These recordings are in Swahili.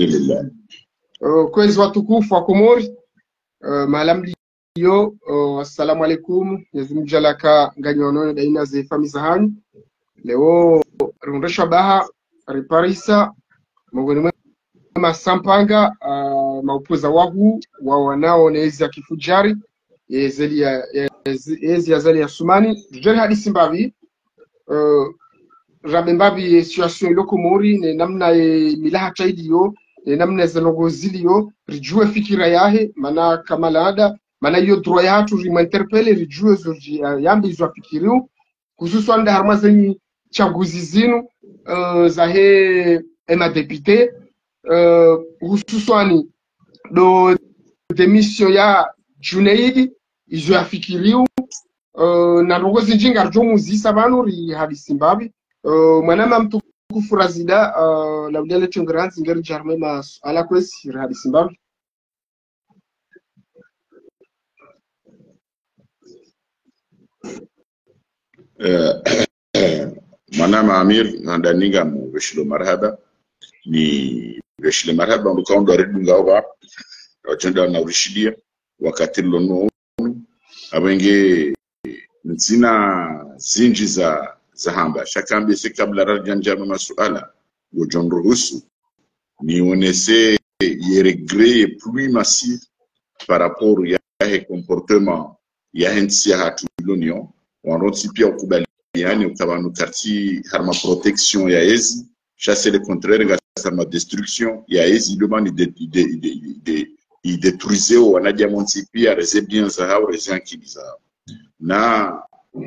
Alhamdulillah. Kwezi watukufu wa Komori, malam liyo, assalamu alaikum, yazim jalaka nganyono daina ze famisa hanyu. Leo rundesha baha riparisa mongoni mwema sampanga maupuza wahu wa wanao nezi ya kifujari yezi ya zali ya sumani. Jujeri hadisi mbavi rabembavi situation ilo Komori ne namna milaha chaidiyo namna zanogoziliyo rijue fikira yahe mana kamalada mana iyo droit yatu riminterpele rijue zoji yambi zo fikiriu hususan da harmazenyi chaguzi zinu zahe ema depute hususani do demission ya Junaidi izo yafikiriu na rogozi njinga rjomu zisa banu ri hadisimbabi mwanama mtu kufurazida la udele chungranzi ngeri jarme mas ala kwesi hadi Zimbabwe. Mwanama Amir nandaniga mu beshilo marhaba ni beshilo marhaba mkondo ridunga oba wachenda na urishidia wakati lono abenge nzina zinji za hamba shakambi si kabla rajanjama masuala gojonruhusu ni onese ye regret plus massif par rapport ya comportement ya hensi hatu l'union wanroti pia ukubaliani ukabanu karti harma protection ya ezi chasser le contraire ngasa ma destruction ya ezi demande de détruiser wana diamonti pia reze bien zahao reze ankiliza na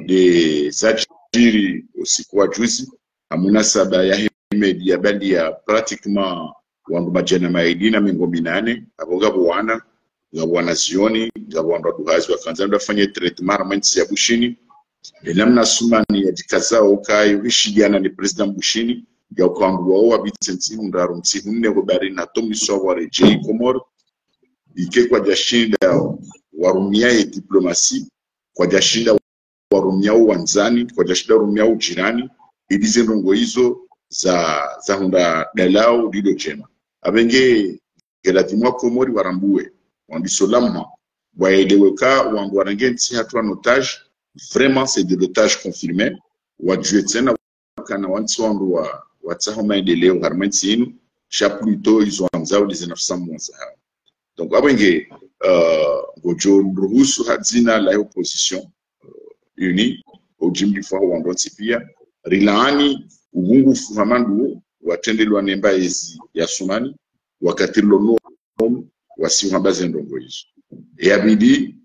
de sajiri usikuwa juzi amuna saba ya himedi ya bali ya pratiquement wangu majana maidina mingo minane abogabo wana ngabwana zioni ngabwana duhazi wakanza fanye treatment ya Bushini namna sumani ya dikazao kai wishidiana ni president Bushini ya kwangu wa bitsensi ndaru msihunne gobari na tomiso wa reje Komor ike kwa jashinda warumia ya diplomasi kwa jashinda warumia uwanzani kwa jashinda warumia ujirani idize ndongo hizo za hunda dalao lido jema abenge gelatimwa Komori warambue wandisolama waeleweka wangu warangensi hatu anotage vraiment c'est de l'otage confirmé wajuetena kana wansi wangu watsahoma endeleo harmansi inu cha plutôt ils ont anzao les 1911 donc abenge gojo ruhusu hadzina la opposition uni ojimbi fa wandonsi pia rilani ugungu fuhamandu watendelwa nemba ezi ya sumani wakati lono wasiuhambaze ndongo hizo yabidi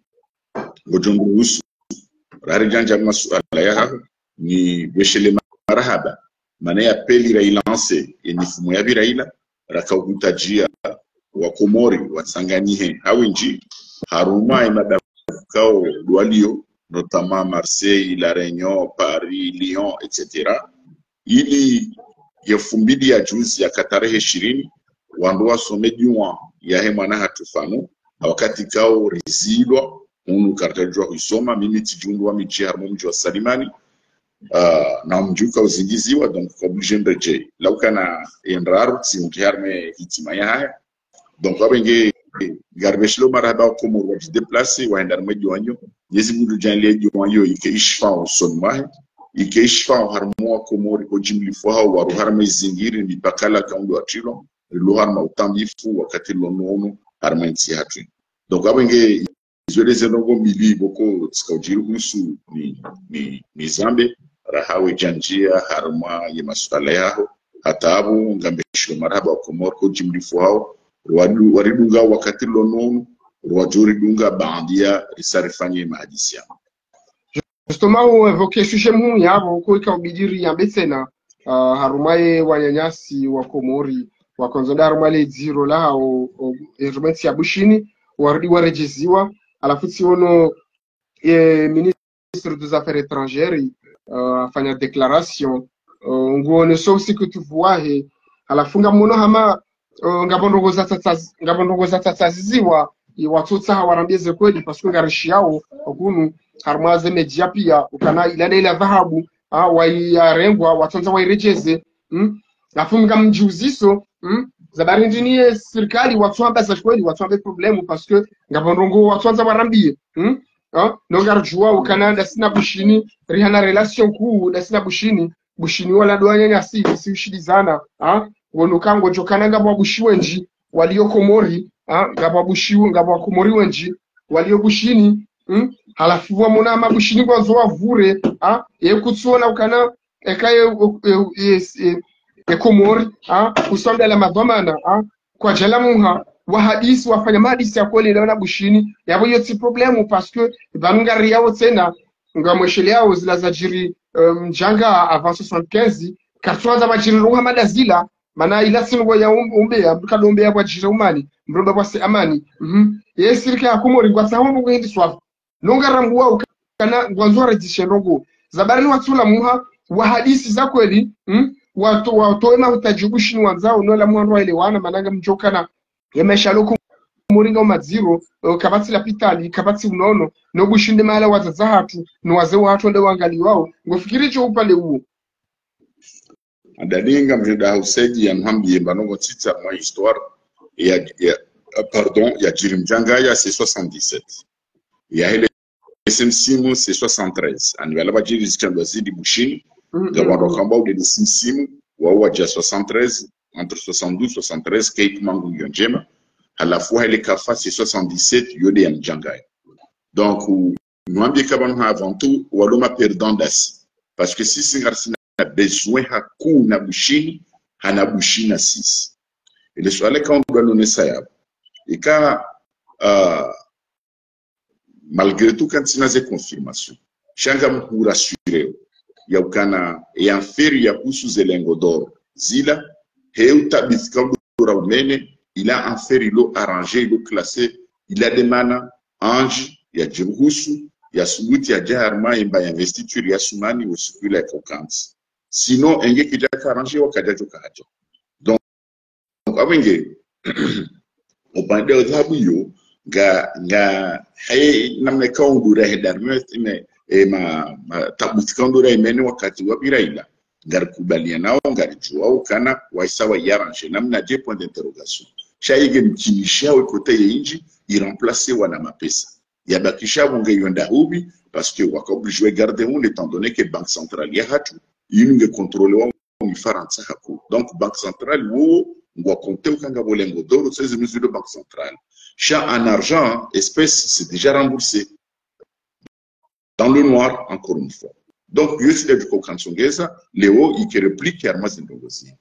gojonguruhusu rarijanja masuala ya ni beshele marahaba maana ya peli railanse enifumo ya biraila rakautajia wa Komori watsanganihe hawinji haruma imadakao dualio notamment Marseille, La Réunion, Paris, Lyon, etc. ili yefumbidi ya juzi ya katarehe 20 wandoa somediwa ya hemana hatufano wakati kao rizilwa unu kartajua huisoma mimi tijundwa miji harmo mji wa Salimani na mjuka uzingiziwa donc obligé mbeje laukana enraru si harme hitima ya haya donc abenge garbeshlo maraba Komor wa déplacer wa ndar medionyo yezi budu janle diwanyo ike ishfa sonmahe ike ishfa harmo Komori ko jimli fo ha waru harme zingiri ni pakala kaundo atilo luhar mautambifu wakati lonono harmansi hatu donc abenge izoleze ndongo mili boko tskaujiri husu ni zambe rahawe janjia harma ya masuala yao hatabu ngambesho maraba Komor ko jimli fo hao waridunga wakati lonono wajuri dunga bandia risarifanye mahadisia justement on évoquait sujet mu yabo ko ikabidiri yambetsena harumaye wanyanyasi wa Komori wakonzonda harumale zero la au instruments ya Bushini warudi warejeziwa alafu siono ministre des affaires étrangères afanya déclaration nguone so aussi que tu vois alafu ngamono hama ngabondogoza tataziwa iwatotsa hawarambieze kweli parce que ngarishi yao okunu harmaze media pia ukana ile dhahabu wairengwa watonza wairejeze afunga mjuziso zabari ndini serikali watu amba za kweli watu amba problemu parce que ngabondongo watu anza warambie nonga rjua ukananda sina bushini rihana relation ku da sina bushini wala doanya nyasi si ushidizana wonukango jokana ngabwa bushiwenji walio komori ngabwa bushiwe ngabwa komori wenji walio bushini halafu wa mona mabushini kwanzo wavure yekutsuona ukana ekaye komori kusonda la madhamana kwa jala muha wa hadisi wafanya hadisi ya kweli na bushini yabo yoti problemu parce que banungari yao tena ngamweshele yao zila zajiri mjanga avant 75 kartwa za majiri ruha madazila mana ila singo ya umbe abukadumbe ya bwajira umani mroba bwase amani yesirika ya komori kwa sababu ngo hindi swafu nongarambua ukana gwanzo rejishenrogo zabari watula muha wa hadisi za kweli watu watoema utajibushini wanzao nola muhandwa ile wana mananga mjokana yemeshaloku muringa umaziro kabati la pitali kabati unono no bushinde mala wazaza hatu no wazee watu ndio wangali wao ngofikiri cho upande huo adalinga mjeda useji ya nhambi banongo tita mwa histoire ya jirimjanga ya c'est 77 ya ile simsimu c'est 73 anibala bajiri zikando zidi bushini gabaro kamba u de simsimu wa ja 73 entre 72 73 kate mangu yonjema halafu ile kafa c'est 77 yode ya mjanga donc mwambie kabano avant tout waloma perdant das parce que si singarsina besoin haku na bushini hana bushina 6 ile swala quand on doit donner ça ya ika malgré tout quand il y a des confirmations changa mku rassuré ya ukana ya feri ya kusu zelengo d'or zila heuta biskando raumene il a un feri lo arrangé lo classé il a des mana ange ya jiruhusu ya subuti ya jaharma imba ya investiture ya sumani usikula ya kokansi sinon enge kijaka arrangé wakajajo kahajo donc awenge upande wa dhabu yo nga namne kaundura hedarme ma tabutikandura imene wakati wa biraila ngarikubalia nao ngarijua ukana waisawa yaranje namna je point d'interrogation shaige mkinisha kote yinji iremplacer wana mapesa yabakisha bunge yonda hubi parce que wakoblijwe garder on étant donné que banque centrale ya hatu yinge contrôler wa mifaransa haku donc banque centrale wo ngwa compter ukanga bolengo doro ces mesures de banque centrale chat en argent espèce c'est déjà remboursé dans le noir encore une fois donc yusida du kansongeza leo iki réplique ya mazindongozi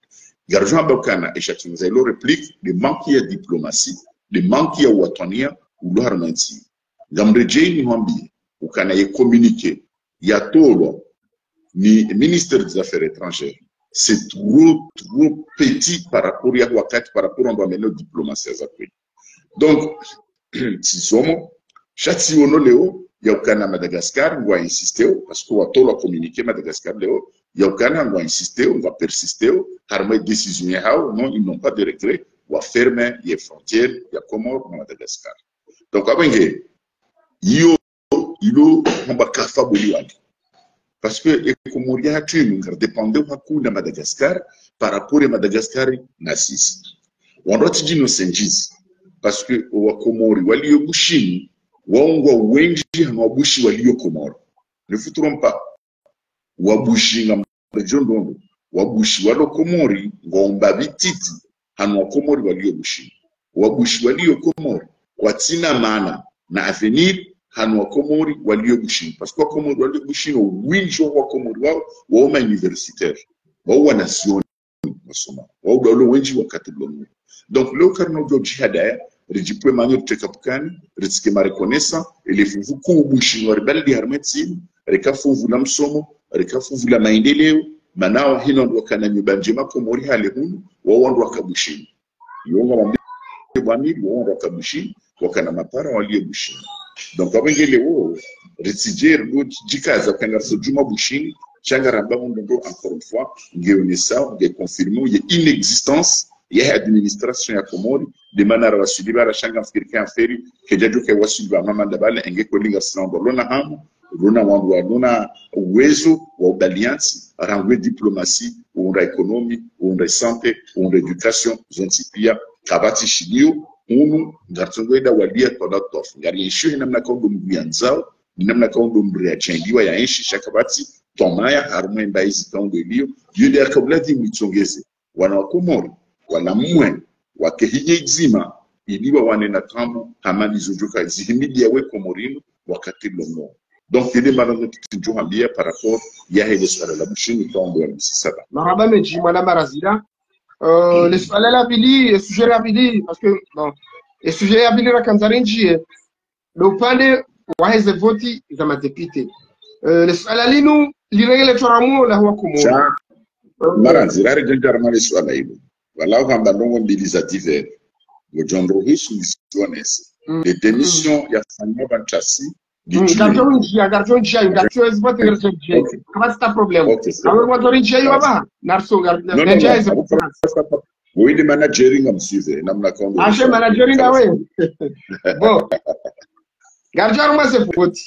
garjon bakana et chatinza lo réplique de manque ya diplomatie de manque ya watania ou harmanti gamreje ni hambi ukana ye communiquer ya tolo ni ministère des affaires étrangères c'est trop petit par rapport à wakati par rapport à la diplomatie azakwe donc si somo chati ono leo yaukana Madagascar ngwa insister parce que watolo communiquer Madagascar leo yaukana ngwa insister on va persister harma décision ya hao non ils n'ont pas de regret wa fermer les frontières ya Comores Madagascar donc abenge yo ilo mba kafa boliwali parce que Comores ya tu ngar dépendre hakuna Madagascar par rapport à Madagascar na sisi wandoti no senjizi parce que wa Comores walio bushini waungwa wengi hanawabushi walio Komoro ne vous trompe pas wabushi nga region ndondo wabushi walo Komori ngomba bititi hanwa Komori walio bushi wabushi walio Komori kwa tina maana na avenir hanwa Komori walio bushi parce que Komori walio bushi no winjo wa Komori wa universitaire wa nation masoma wa dolo wengi wakati blomu donc le karno do jihada rijipwe manyo tekapukani ritske ma reconnaissant et les fuvu kubushi no rebeldi harmetsi rekafuvu la msomo rekafuvu la maendeleo manao hino ndo kana mibanjema Komori hale hunu waondo wakabushi yonga mambe bwani waondo wakabushi wakana mapara walie bushi donc abengele wo retijer do jikaza kana sojuma bushi changa ramba ndo encore une fois ngeonesa nge confirmer ye inexistence ya administration ya Komori de manara wasuliba la shanga mfirika feri kejajo ke wasuliba mama ndabale enge kolinga sando lona hamu lona wandu lona uwezo wa ubaliansi rangwe diplomatie uunda economie, uunda santé, uunda education, zontipia, kabati shilio, unu ngartongoida walia toda tof. Ngari ishu namna kaundo mbianzao, namna kaundo mbriachengiwa ya enshi shakabati tomaya harumwe mbaizi kaundo ilio, yude akablati mitsongeze. Wana wakomori, wana mwe, wakehinye izima, iliwa wanena kambu, hamani zojoka zihimidi yawe komorinu, wakati lomo. Donc, il est malheureux que tu as par rapport à la machine qui tombe c'est ça. Marhaba meji mwana marazira. Le swala la bili, le sujet la bili parce que bon, le sujet la bili rakanzarenji le upande wa hizo voti za madepite. Le swala linu linaelectoral mu la huwa kumo. Marazira rejenja mali swala hilo. Wala kwamba ndongo mbiliza divers. Le John Rohis missionnaise. Les démissions ya fanya banchasi. Garjon dia, garjon esbot garjon dia. Qual é o problema? Agora o motor dia eu aba. Narso garjon dia é oui, le managering am suivre, namna kondo. Ache managering awe. Bon. Garjon mas é vote.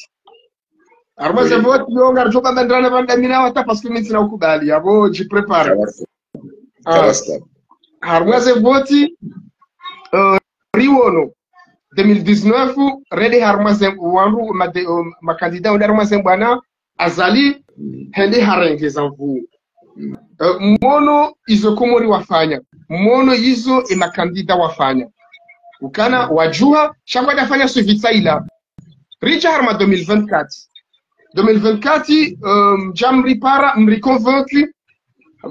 Armas é vote, eu garjon ba mandana banda mina wata parce que mimi na ukubali. Abo de prepara. Armas é vote Riwono 2019 rede harmazen wanru ma candidat on harmazen bana azali hende harenge zanvu mono izo komori wafanya mono izo ina candidat wafanya ukana wajua shamba dafanya suvitsa ila richa harma 2024 jam ripara mriconvaincu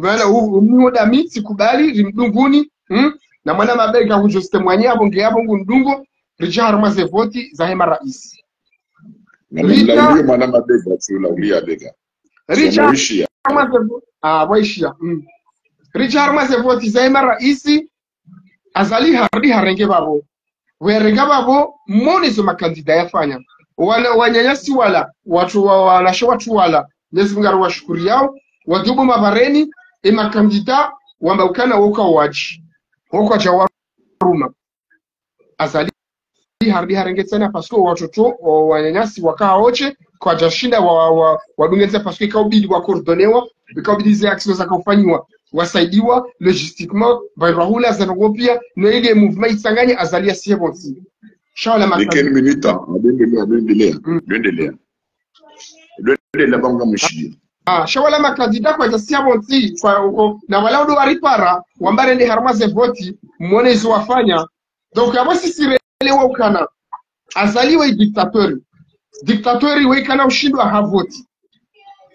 bana u dami sikubali rimdunguni na mwana mabega hujo stemwanye abonge abongo ndungo Richard Harmaze voti za hema rais. Laulia mwana mabega tu laulia bega. Richard Harmaze waishia. Richard Harmaze voti za hema rais azali hardi harenge babo. Werenga babo monizo makandida yafanya. Wanyanyasi wala watu wanashe watu wala nyesingaru washukuri yao wadubu mabareni makandida wambaukana woka waji. Woka jawaruma. Azali hardi harenge tena pasko watoto wanyanyasi wakaoche kwa jashinda wadungeza pasko ikaubidi wakordonewa ikaubidi zile action za kufanywa wasaidiwa logistiquement bairahula zanogopia no ile movement itanganye azalia siebonsi shala makani quelle minute endelea banga mshidi shawala makandida kwa siebonsi kwa na wala ndo waripara wambare ndi harmaze voti muone hizo wafanya donc abo sisi lewa ukana azaliwe diktatori wekana ushindwa havoti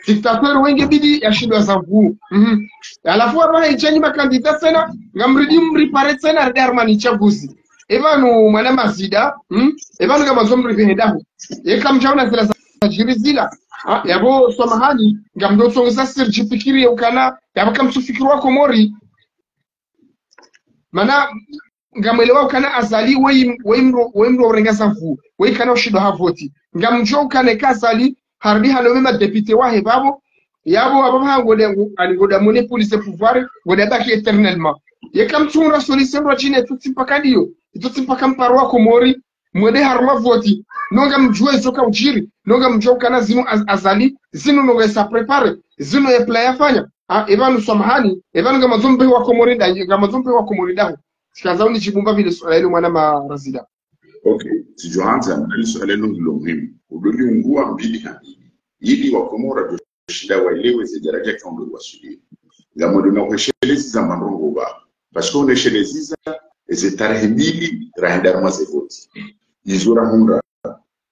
diktatori wenge bidi yashindwa zangu alafu hapa ichanyi makandida tena ngamridi mripare tena redarmani chaguzi evanu mwana mazida evanu kama zomri vehedahu yeka mjauna zila za jirizila yabo somahani ngamdo tsongeza sirjifikiri ya ukana yabo kamsufikiri wako mori mana ngamwelewa kana azali weimro renga sanfu we kana ushido havoti ngamjo kana kasali hardi halo mema député wahe babo yabo ababa ngodengu aligoda mone police pouvoir goda baki éternellement ye kam tuna solution rojine tuti pakandio tuti pakamparwa ko mori mwede harma voti nonga mjue zoka ujiri nonga mjo kana zinu azali zinu nonga sa prepare zinu e playa fanya evanu samahani evanu kama zombe wa komori nda kama zombe wa komori daho Sikazao chibumba vile swala hilo mwana marazida. Okay, si Johanza mnali swala hilo ndilo muhimu. Udoli ungua mbili hamili. Ili wakomora doshida waelewe zidaraja kaundu wasulia. Gamodo na kuheshelezi za manrongo ba. Pasko uneshelezi za eze tarehe mbili rahendaruma zevoti. Izura humra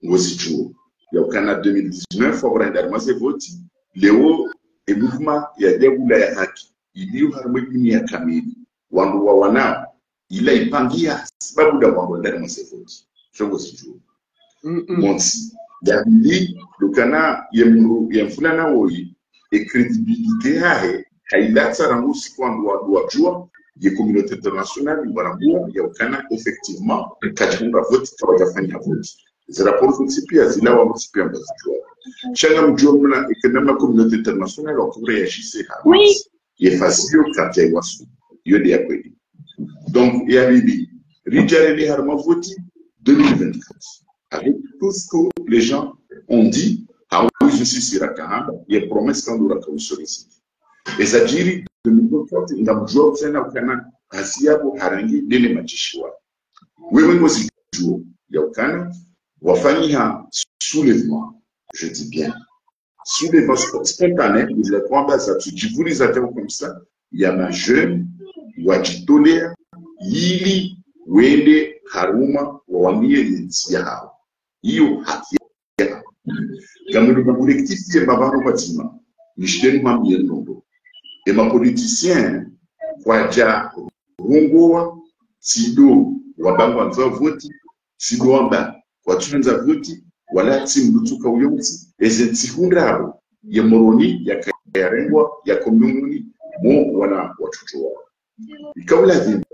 ngozi chuo. Ya ukana 2019 wa rahendaruma zevoti. Leo mouvement ya diabula ya haki. Iliyo harumegini ya kamili. Wandu wa wanao. Ila ipangia sababu da wangu ndani msefoti shongo sijuu monsi dabili lukana yemfulana woi e credibilité yahe hailata rangusi kwangu wajua ye communauté internationale barangua ya ukana effectivement kajumba vote kawajafanya vote zira porfu tipia zila wa mtipia mbazijua shanga mjua mna ikenama communauté internationale wakure ya shise hamas ye fasio kati ya wasu yode ya kweli. Donc, il y a Bibi, Ridjareli Harmavoti 2024. Avec tout ce que les gens ont dit, ah oui, je suis Sirakaham, il y a promesse qu'on doit réussir ici. Et ça dit, 2024 ngamjua tena ukana kazi yako harangi dele majishwa wewe ngozi jua ya ukana wafanyia soulèvement, je dis bien soulèvement spontané vous êtes kwamba za tujivuliza tena comme ça ya majeune wajitolea ili wende haruma wawambie nchi yao hiyo haki yao gamwe collectif ya mabano matima nishteni mamie nondo et ma politicien waja rungoa sido wabangwa nza voti sido wamba watunza voti wala timu lutuka uyonzi ezenti hundrabo ya moroni ya kayarengwa ya komuni mo wana watoto wao ikaula dhima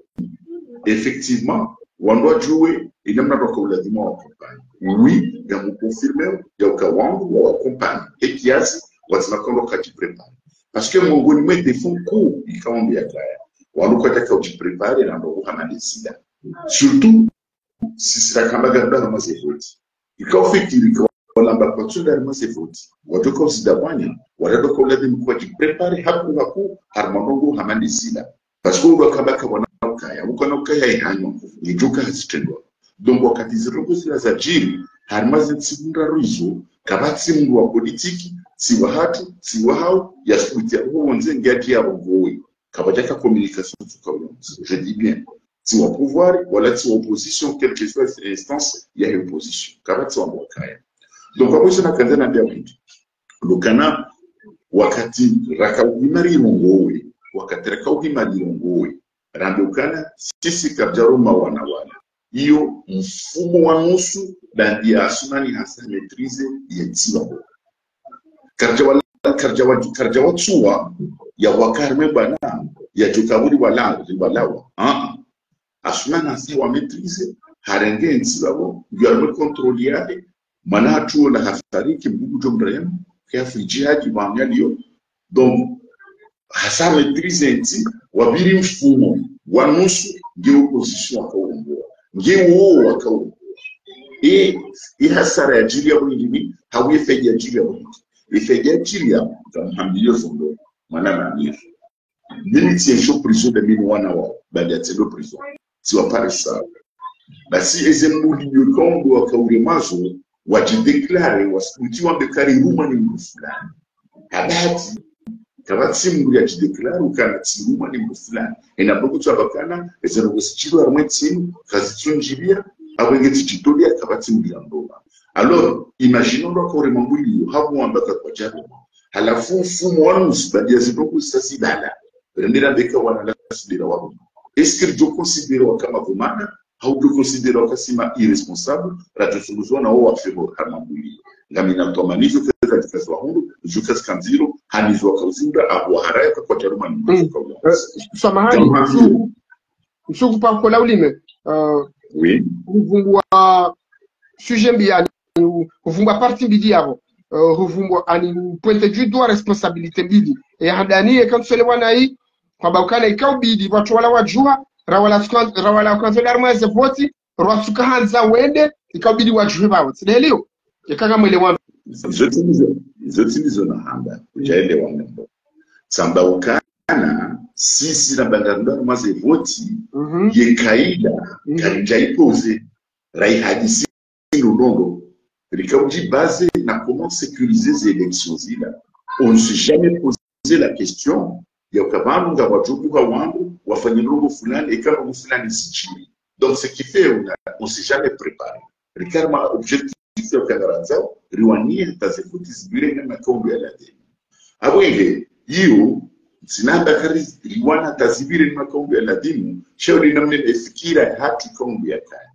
effectivement wando jouer et namna kwa dhima wa compagnie oui ya mu confirmer ya ukawangu wa compagnie et kiasi watinakondo kati prepare parce que mon goni mete font coup ikawambia kaya wando kwa taka ujiprepare na ndo uhamalizida surtout si sera kamba ganda mazevoti ikafikiri wala bakotunda mazevoti watu considérable wala ndo kwa dhima kwa jiprepare hapo harmonongo hamalizida parce que wakabaka wanakaya ukonokaya ihanyo ijuka hazitendwa donc wakati zirongo za jiri harmaze tsimunda ruzo kabati mungu wa politiki si wa hatu si wa hao ya sutia uonze ngati ya bongowe kabajaka communication tukawyo je dis bien si wa pouvoir wala si wa opposition quelque soit instance ya opposition kabati wa wakaya donc hapo sana kanzana ndia wingi lokana wakati rakawimari bongowe wakati rakawimari bongowe randokana sisi kabjaroma wana hiyo mfumo wa nusu ndani ya sunani hasa maîtrise yetiwa karja watuwa ya wakarme bana ya tukaburi walawa asuna hasa wa maîtrise harenge ntiwabo yalwe contrôler mana hatu na hafariki mbujo mrem kwa frijiaji wanyalio donc hasa maîtrise nti wabiri mfumo wa nusu ndio opposition akaongoa ngewo wakaongoa hasara ya jili ya mwingine hawifeja jili ya mwingine ifeja jili ya mhambilio fondo mwana mamir mimi tiensho prison de mine wana wao baada ya tendo prison si wapare sawa basi ezembuli yokombo wakauremazo wajideklare wasikuitiwa bekari ruma ni mfulani habati kabati mungu ya jideklare ukana tiruma ni mfulani inapokuwa tabakana ezerogosichiro armetimu kazitunjibia abenge tijitolia kabati mungu ya ndoa alors imaginons donc au remambuli hapo ambaka kwa jabo halafu mfumo wa nusibadia zidogo sasa dala rendera beka wana lasidira wao est-ce que je considère kama vumana au je considère kasima irresponsable radio solution na wao afero harmambuli ngamina tomanizo katika swahulu jukas kanziro hanizo kauzinda abu haraka kwa jaruma ni samahani mshuku pa kola ulime oui kuvumbua sujet mbia kuvumbua parti mbili yabo kuvumbua ani pointe du doigt responsabilité mbili hadani quand sele wana hii kwa bakana ikaubidi watu wala wajua rawala kanzola mweze voti rwasuka hanza wende ikaubidi wajue bawo sidelio yakanga mwele wa zotimizo na hamba ujaelewa mambo samba ukana sisi na bandanda mweze voti ye kaida kanjaipoze rai hadisi nondo rikauji base na comment sécuriser ces élections là on ne s'est jamais posé la question ya ukabangu nga wajubu wangu wafanye robo fulani ikawa fulani sichini donc ce qui fait on s'est jamais préparé rikarma objectif ya kagaranza riwania tazefuti zibire na kombe ya lade abwenge hiyo sinanda kari riwana tazibire na kombe ya ladimu shauri namne efikira hatu kombe ya kai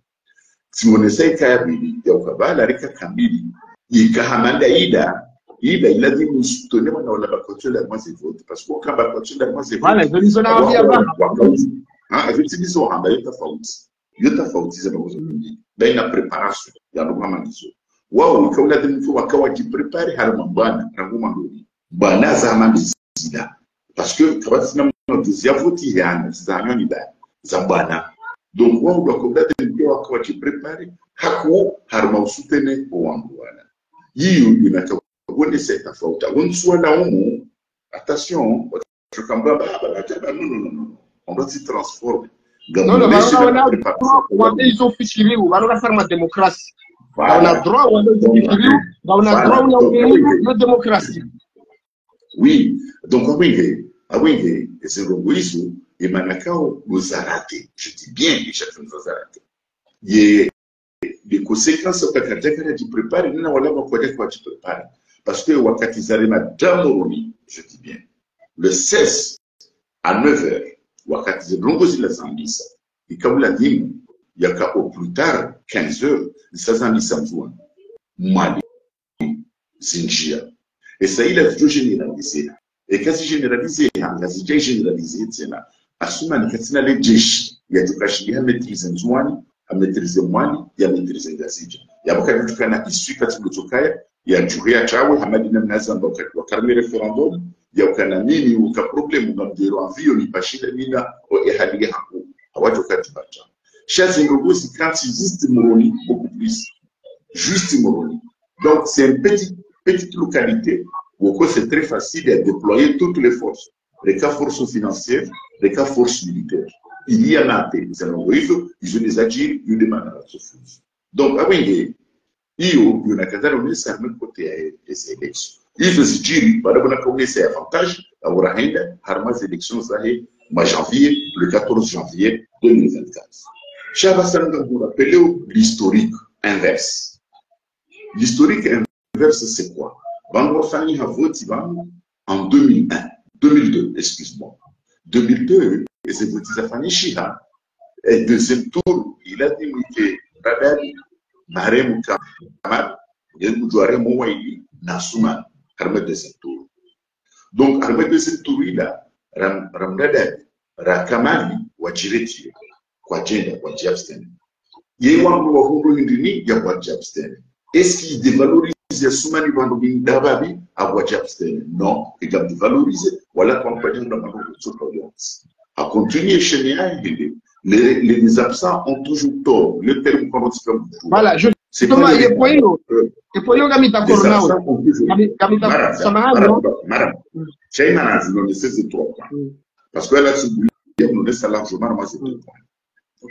simone sai kaya bili ya ukabala rika kamili ikahamanda ida iladimu sutonewa na wala bakotola mwaze vote parce que kamba bakotola mwaze vote wala hizo na wabia bana effectivement hamba yota fauti za bakozo nyingi baina preparation ya mama ndizo wao ikaula demu wakawa jiprepare harma bwana ngoma ndoni bana za mamizida parce que kabati na mwanzo ya vote yana za ni ba za bwana donc wao bakola demu wakawa jiprepare haku harma usutene wangu wana hiyo inatoka wone seta fauta wonsuwa na umu attention Non. On doit s'y transformer. Non, ils ont fikiri, on va faire ma démocratie. On a droit, on a droit, la démocratie. Oui, donc oui, c'est le Moïse et Manakao nous a raté. Je dis bien, les chefs nous a raté. Il y a des conséquences au Kakadjaka du préparer, nous n'avons pas quoi tu prépares. Parce que Wakatizarema Damoroni, je dis bien, le 16 à 9h, Wakatizarema la Zambisa. Et comme l'a dit, il y a au plus tard, 15h, ça Zambisa Mali, Zinjia. Et ça, il a toujours généralisé. Et quand c'est généralisé, il a déjà généralisé, assumant que les Djesh, il y a du caché, il y a maîtrisé Nzouani, il y a maîtrisé Mwani, il y a maîtrisé Gazidja. Il y a beaucoup de gens qui suivent le Tokaya, il y a du Réachaou, Hamadina Nazan, il y a un référendum, il y a aucun ami, il y a aucun problème, il y a des envies, il y a des pachines, il y a des haligas, il y a des Katibacha. Chers Zérogo, c'est quand c'est juste Moroni, beaucoup plus. Juste Moroni. Donc, c'est une petite localité où c'est très facile de déployer toutes les forces. Les cas forces financières, les cas forces militaires. Il y en a des ils ont des agir, ils demandent à la souffrance. Donc, il y a des armées côté des élections. Ils ont dit, c'est avantage, avoir une élections en janvier, le 14 janvier 2024. Chabassan, vous rappelez l'historique inverse. L'historique inverse, c'est quoi? Bangorfani a voté en 2002, excuse-moi. 2002, et c'est voté Zafani Chiha. Et deuxième tour, il a dit que Radal, Marem Kamal, et Moudouare Mouaïli, Nasouman, Armée deuxième tour. Donc, Armée deuxième tour, il a Ramradal, Rakamali, Wajireti, Kwajenda, Wajabsten. Il y a un nouveau il y a Wajabsten. Est-ce qu'il dévalorise Soumani Bandobin Dababi à Wajabsten? Non, il a dévalorisé. Voilà qu'on peut dire dans ma audience. À continuer chez les absents ont toujours tort. Le terme qu'on utilise comme voilà, justement, il y a un point. Il faut y Gamita Corona. Gamita Samahano. Madame, j'ai une analyse, non, c'est 3 points. Parce que là, on nous laisse largement, moi, c'est 2 points.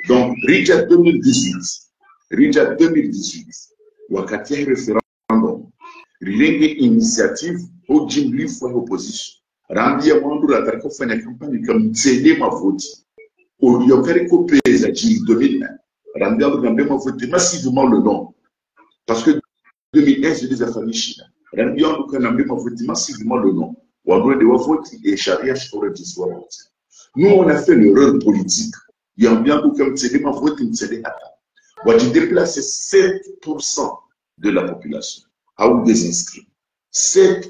Donc, Richard 2018, wakati ya referendum, rilenge initiative au jimli fois opposition. Rambi ya mwandu la tarika kufanya kampani kamtsede mavoti. Oliyokari kopeza jiri 2001. Rambi ya mwandu mavoti massivement le nom. Parce que 2001, c'est des affaires chinois. Rambi ya mwandu mavoti massivement le nom. Wadoué de wavoti et charia chore d'histoire. Nous, on a fait l'erreur politique. Il y a bien beaucoup comme c'est des mavoti m'tsede hata. Tu déplaces 7% de la population à ou des inscrits. 7%.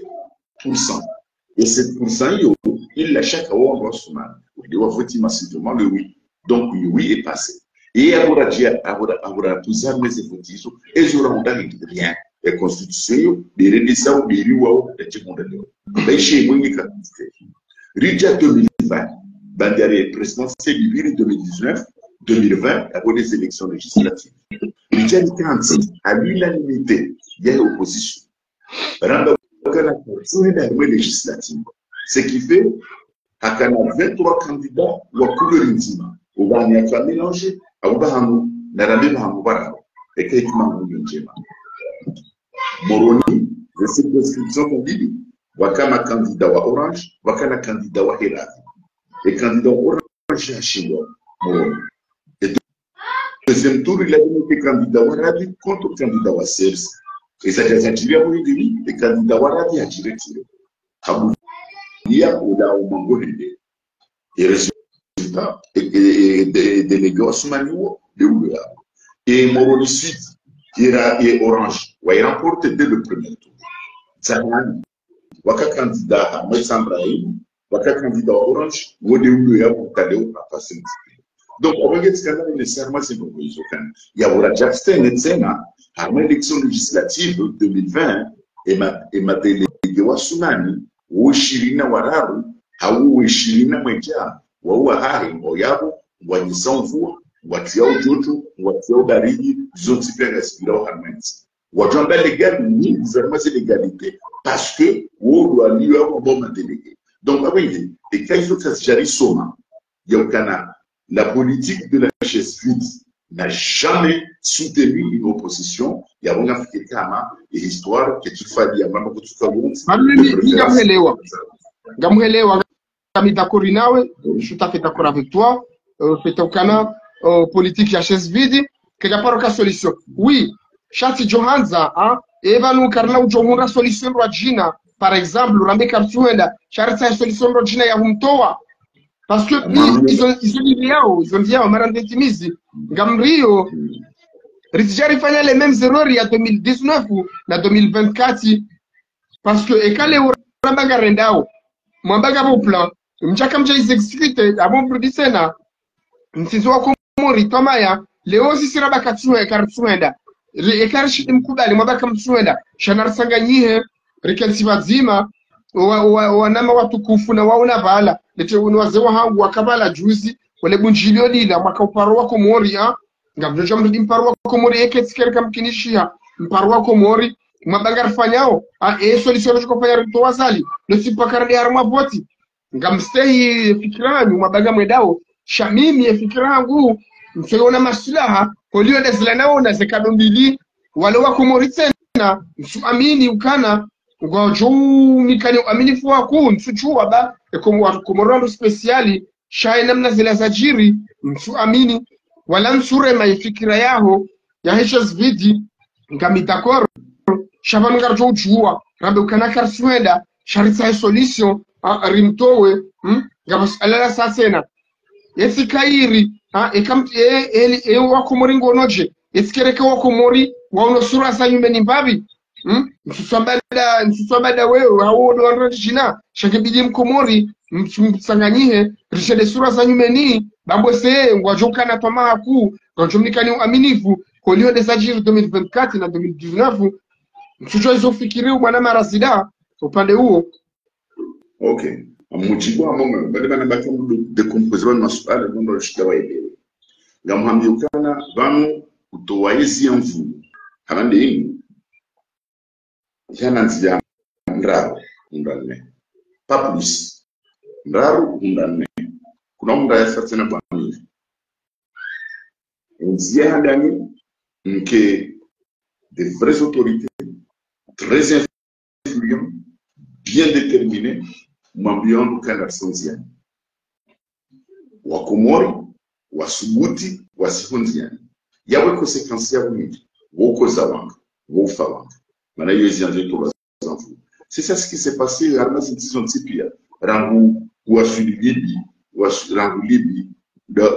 Et 7%, il a chaque fois en Bosman. Il doit voter massivement le oui. Donc, le oui est passé. Et après, tous armes et votés, ils auront rien. La constitution, les rédactions, les riouaos, les tchémondes. Mais chez moi, il y a Rija 2020, Bandari présidentielle du 2019. 2020, après les élections législatives. Richard Kanti, à l'unanimité, il y a l'opposition. Randa Wakana pour une armée législative. Ce qui fait qu'il y a 23 candidats ou à couleur intime. On va y avoir mélangé, à Oubahamou, Naramé Mahamoubarao, et Kaikman Mounjema. Moroni, les circonscriptions qu'on dit, Wakana candidat à Orange, Wakana candidat à Heravi. Et candidat Orange à Chihuahua, Moroni. Deuxième tour, il a été candidat Warabi contre le candidat Wassers. Et ça a tiré à Mouidini, le candidat Warabi a tiré. Il y a au Mango Hende. Et résultat, et délégué Osmaniou, de Oula. Et Moroni Sud, et Orange, il a remporté dès le premier tour. Zahani, Waka candidat à Moïsambraïm, Waka candidat Orange, Wode Oula pour Tadeo, pas passer. Donc, on regarde ce qu'on a nécessairement, c'est pour les aucun. Il y a eu Jackson et Tsena, à l'élection législative 2020, et ma déléguée Wasumani, ou Shirina Wararu, ou Shirina Mweja, ou Ahari, Moyabo, ou Nisanvu, ou Tiao Jojo, ou Tiao Barigi, Zotipe Respiro Harmens. Ou Jamba légal, ni gouvernement c'est l'égalité, parce que, ou doit lui avoir un bon délégué. Donc, après, et quand il faut que ça se gère, la politique de la chaise vide n'a jamais soutenu une opposition. Il y a une histoire que tu fais, il y a même beaucoup je suis tout à fait d'accord avec toi. C'est au Canada, politique de la chaise vide, que n'y a pas de solution. Oui, Chati Johanza, et va nous carner une solution de par exemple, Rambe Kartuenda, Charita solution de Regina Yahumtoa. Parce que ils ont dit à Marandetimizi, Gamrio, Rizjari fait les mêmes erreurs il y a 2019 ou 2024. Parce que, et quand les Rambaga Rendao, Mambaga au plan, Mchakam Jais exécuté, à mon producena, Msizoa Komori, Tomaya, Léo Sisiraba Katsuenda, Kartuenda, et Karshi Mkuba, les Mabaka Msuenda, Shanar Sanganihe, Rikensi Wazima, wanama watukufu na waona bala lete wazee wangu wakabala juzi wale bunjilio lila mwaka uparo wako mori ngavyo mrudi mparo wako mori eketsikere kamkinishia mparo wako mori mabangar fanyao solution choko fanya rito wazali no sipakardi arma boti ngamstei fikirani mabaga mwedao shamimi fikira yangu msiona maslaha kolio desla naona zekadombili wale wako mori tena msuamini ukana Gwajo mikani aminifu wako msuchua ba komorando speciali shaina mna zile zajiri msuamini wala msure maifikira yaho ya heshas vidi ngamitakoro shaban garjo chua rabe ukanaka sweda sharita solution rimtowe ngabas alala sasena yesikairi wako moringo noje yesikereka wako mori waono sura sa yumeni mbabi Msusambada wewe hao ndo wanajina shakibidi mkomori msanganyihe rishade sura za nyumeni bambose ngwajoka na tomaa kuu ngajomnikani uaminifu kolio de sajiri 2024 na 2019 msucho izofikiri bwana marasida upande huo. Okay, mujibu amome bali bana bakamdu decomposer na masuala ndo shikawa elewe ngamhambi ukana vanu utowaizi mvu hamande hii Jananzia Ndraru undane. Pas plus. Ndraru undane. Kuna munda ya certaine bwani. Nzia handani nke des vraies autorités très influentes, bien déterminées, m'ambiant du canal sonziani. Wakomori, wasubuti, wasihunziani. Yawe konsekansi ya wingi. Woko zawanga, wofa wanga. C'est ça ce qui s'est passé à Ramazintizon-Tipia, Rangou, Libye, Libye,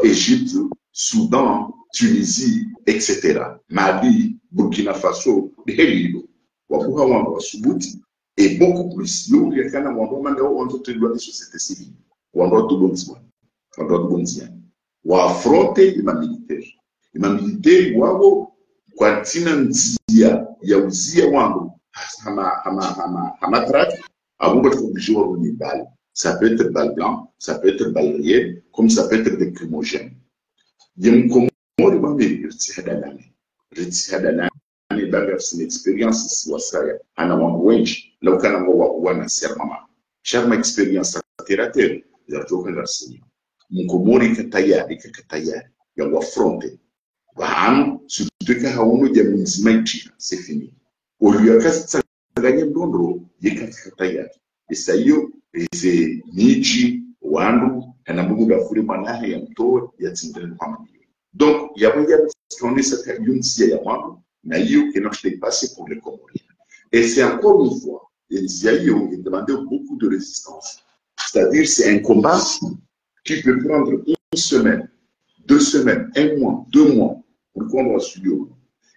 Égypte, Soudan, Tunisie, etc. Mali, Burkina Faso, Hélio, Wabuha Wamba, Subuti, et beaucoup plus. Nous, il y a un moment où on doit de société civile, où on doit tout bondir, où affronter les militaires. Les militaires, où kwa tina nzia ya uzia wangu hama traque abongo tukubijiwa runi balle. Ça peut être balle blanc, ça peut être balle réelle, comme ça peut être des crimogènes. Yem komori bambi ritihadalani baga sin experience siwasaya ana wangu wengi lau kana wana sermama sharma experience terrater ya joka ngasini mkomori katayari ya wafronte Baham, surtout que Haouno de Mizmaichi, c'est fini. Au lieu de ça, gagner Bondro, il y a 4 tailles. Et ça y est, c'est Niji, Wandu, et Namuga Furimana et Anto, il y a Tindel Pamani. Donc, il y a ce qu'on est cette Yunzi à Wandu, Naïo qui n'a pas passé pour les Comoriens. Et c'est encore une fois, les Ziaïo qui demandaient beaucoup de résistance. C'est-à-dire, c'est un combat qui peut prendre une semaine, 2 semaines, 1 mois, 2 mois. Pourquoi on va studio?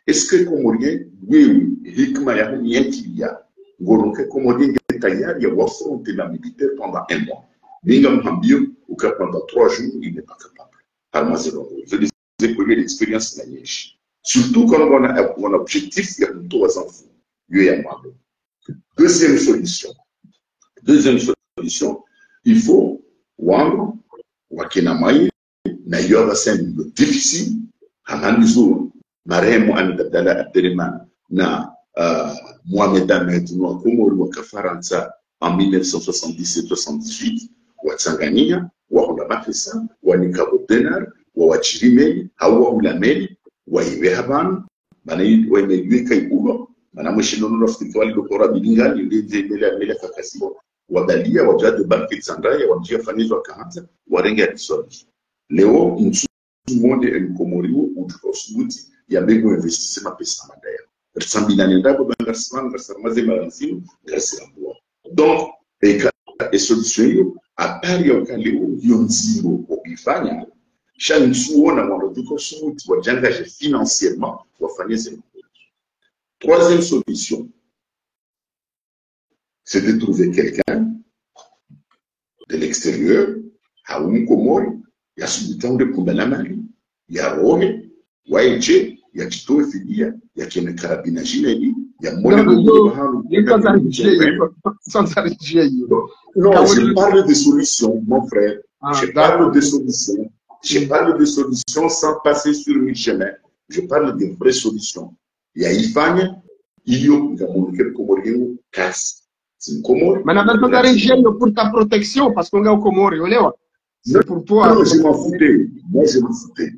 Est-ce que Comorien, oui, Hikma ya Nienkilia, Goronke Comorien Getayar, il y a affronté la militaire pendant 1 mois. Mingam Hambio, ou pendant 3 jours, il n'est pas capable. Almazelo, je les ai connu l'expérience de la Nièche. Surtout quand on a un objectif, il y a plutôt 3 enfants. Deuxième solution, il faut Wang, Wakenamaï, Nayoba c'est difficile. Analizo marehemu Abdallah Abdurrahman na Mohamed Ahmed wa Komori wa Kafaransa en 1977-78 Watsangania waona mapesa wanika bodenar wawachirimeli hawa ulameli waiwe habanu mana waimejuika ikulo mana mwishinono rafiki wali dokora bilingani ndeze mele kakasibo wabalia wajade banki Sandaya wajia fanizo wakaanza warenge ya kiswali leo nchu monde mkomoriwo utukosuti ya mbego investise mapesa madaya ritsambina ndabo bangarsman garsamaze maransimu garsambua donc et solution yo apari ya ukaleo yonziro obifanya chansuona wanatukosuti wajangaje financièrement wafanye zero. Troisième solution, c'est de trouver quelqu'un de l'extérieur, à Umkomori, il y a ce temps de Kumbanamali, il y a Rohe, Waïche, il y a Tito Fidia, il y a Kene Karabina Jineli, il y a Mona. Non, je parle de solutions, mon frère. Je parle de solutions. Je parle de solutions sans passer sur le chemin. Je parle de vraies solutions. Il y a Ifanya, il y a Monique Komori, casse. C'est une Komori. Mais on a besoin d'un pour ta protection parce qu'on est au Komori. C'est pour toi. Non, je m'en foutais. Moi, je m'en foutais.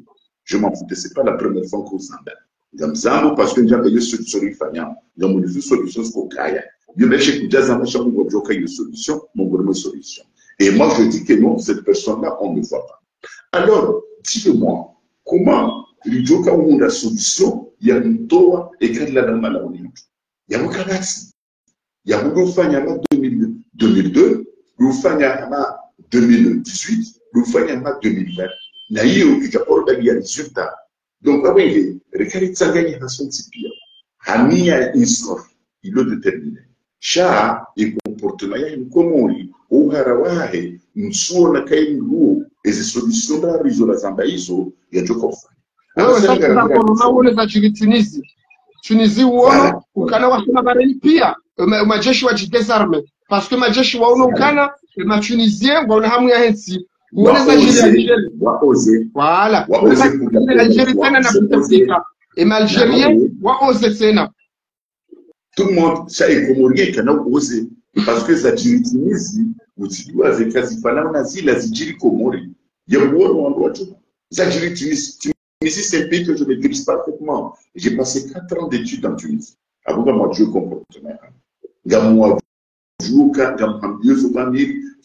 Je m'en foutais. Ce n'est pas la première fois qu'on s'en bat. Zamzambo parce que j'ai payé sur Ifanya. J'ai mon solution pour Kaya. Je vais chez Kudjazama, je vais une solution, mon gouvernement solution. Et moi, je dis que non, cette personne-là, on ne voit pas. Alors, dis-moi, comment l'Idjoka ou la solution, il y a une toa et qu'il y a la maladie. Il y a un canassi. Il y a un Fanyama 2002, le Fanyama 2018, le Fanyama 2020. Naïo, il y a pas de résultat. Donc, oui, Rekari Tsagani a son tipia. Hania Isor, il l'a déterminé. Cha et comportement, il y a une comori, au Harawahe, une source na Kaingu, et ces solutions dans la réseau de Zambaïso, il y a du coffre. Wewe sasa unaona za Tunisie. Tunisie uona ukana wasema barani pia majeshi wa jidesarme parce que majeshi waona ukana ma Tunisien waona hamu ya hensi uona za Algeria waoze voilà waoze Algeria tena na Afrika et Algérien waoze tena tout le monde ça est comorien kana waoze parce que za Tunisie utilizwa avec azifana na zile zijiri Komori ya uona wandoto za Tunisie. Tunisie, c'est un pays que je maîtrise parfaitement. J'ai passé 4 ans d'études en Tunisie. Avant que moi, je comportement. Gamou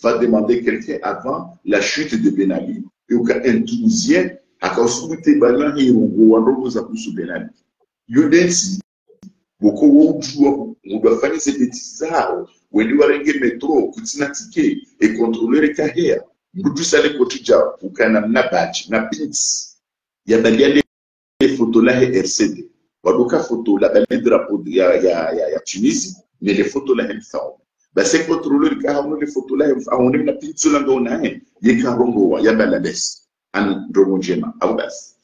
va demander quelqu'un avant la chute de Ben Ali. Et un Tunisien a construit Balan et on Ben Ali. Yodensi, beaucoup de jours, on doit faire ces petits arts, où il doit régler le métro, coûter ticket et contrôler les carrières. Nous tous allons quotidien, pour qu'on ait un badge, un pins. Il y a des photos là et RCD. Wadoka photo là, les drapeaux il y a Tunisie, mais les photos là elles sont. Bah c'est contrôleur qui a les photos là, on est la petite sur l'angona, il y a Karongo, il y a Balades, en Dromogema, Aubas.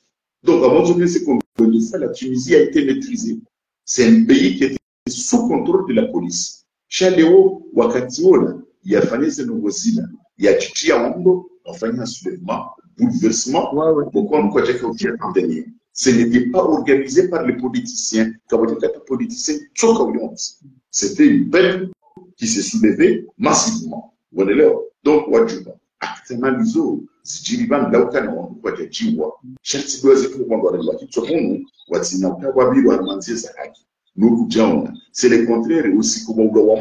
Donc à un moment donné, c'est comme ça, la Tunisie a été maîtrisée. C'est un pays qui était sous contrôle de la police. Chaléo, Wakatiola, il y a Fanny Zenogosina, il y a Chichi Aondo, enfin un soulèvement. Bouleversement, ce n'était pas organisé par les politiciens. C'était une peuple qui s'est soulevé massivement. Donc, actuellement, c'est le contraire aussi comme on doit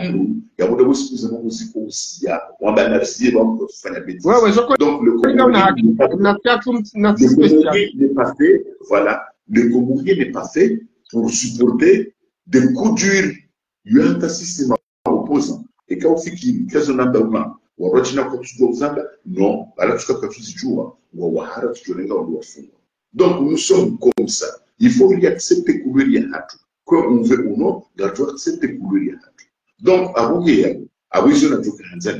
donc le Comorien n'est pas fait, voilà, le Comorien n'est pas fait pour supporter des coups durs. Il y a un système opposant. Et quand on fait qu'il y a un endroit où on retient que tu dois non, alors tu dois tu joues, ou donc nous sommes comme ça. Il faut y accepter que il y a quoi on veut ou non, il doit accepter que il y a donc avant je ne peux pas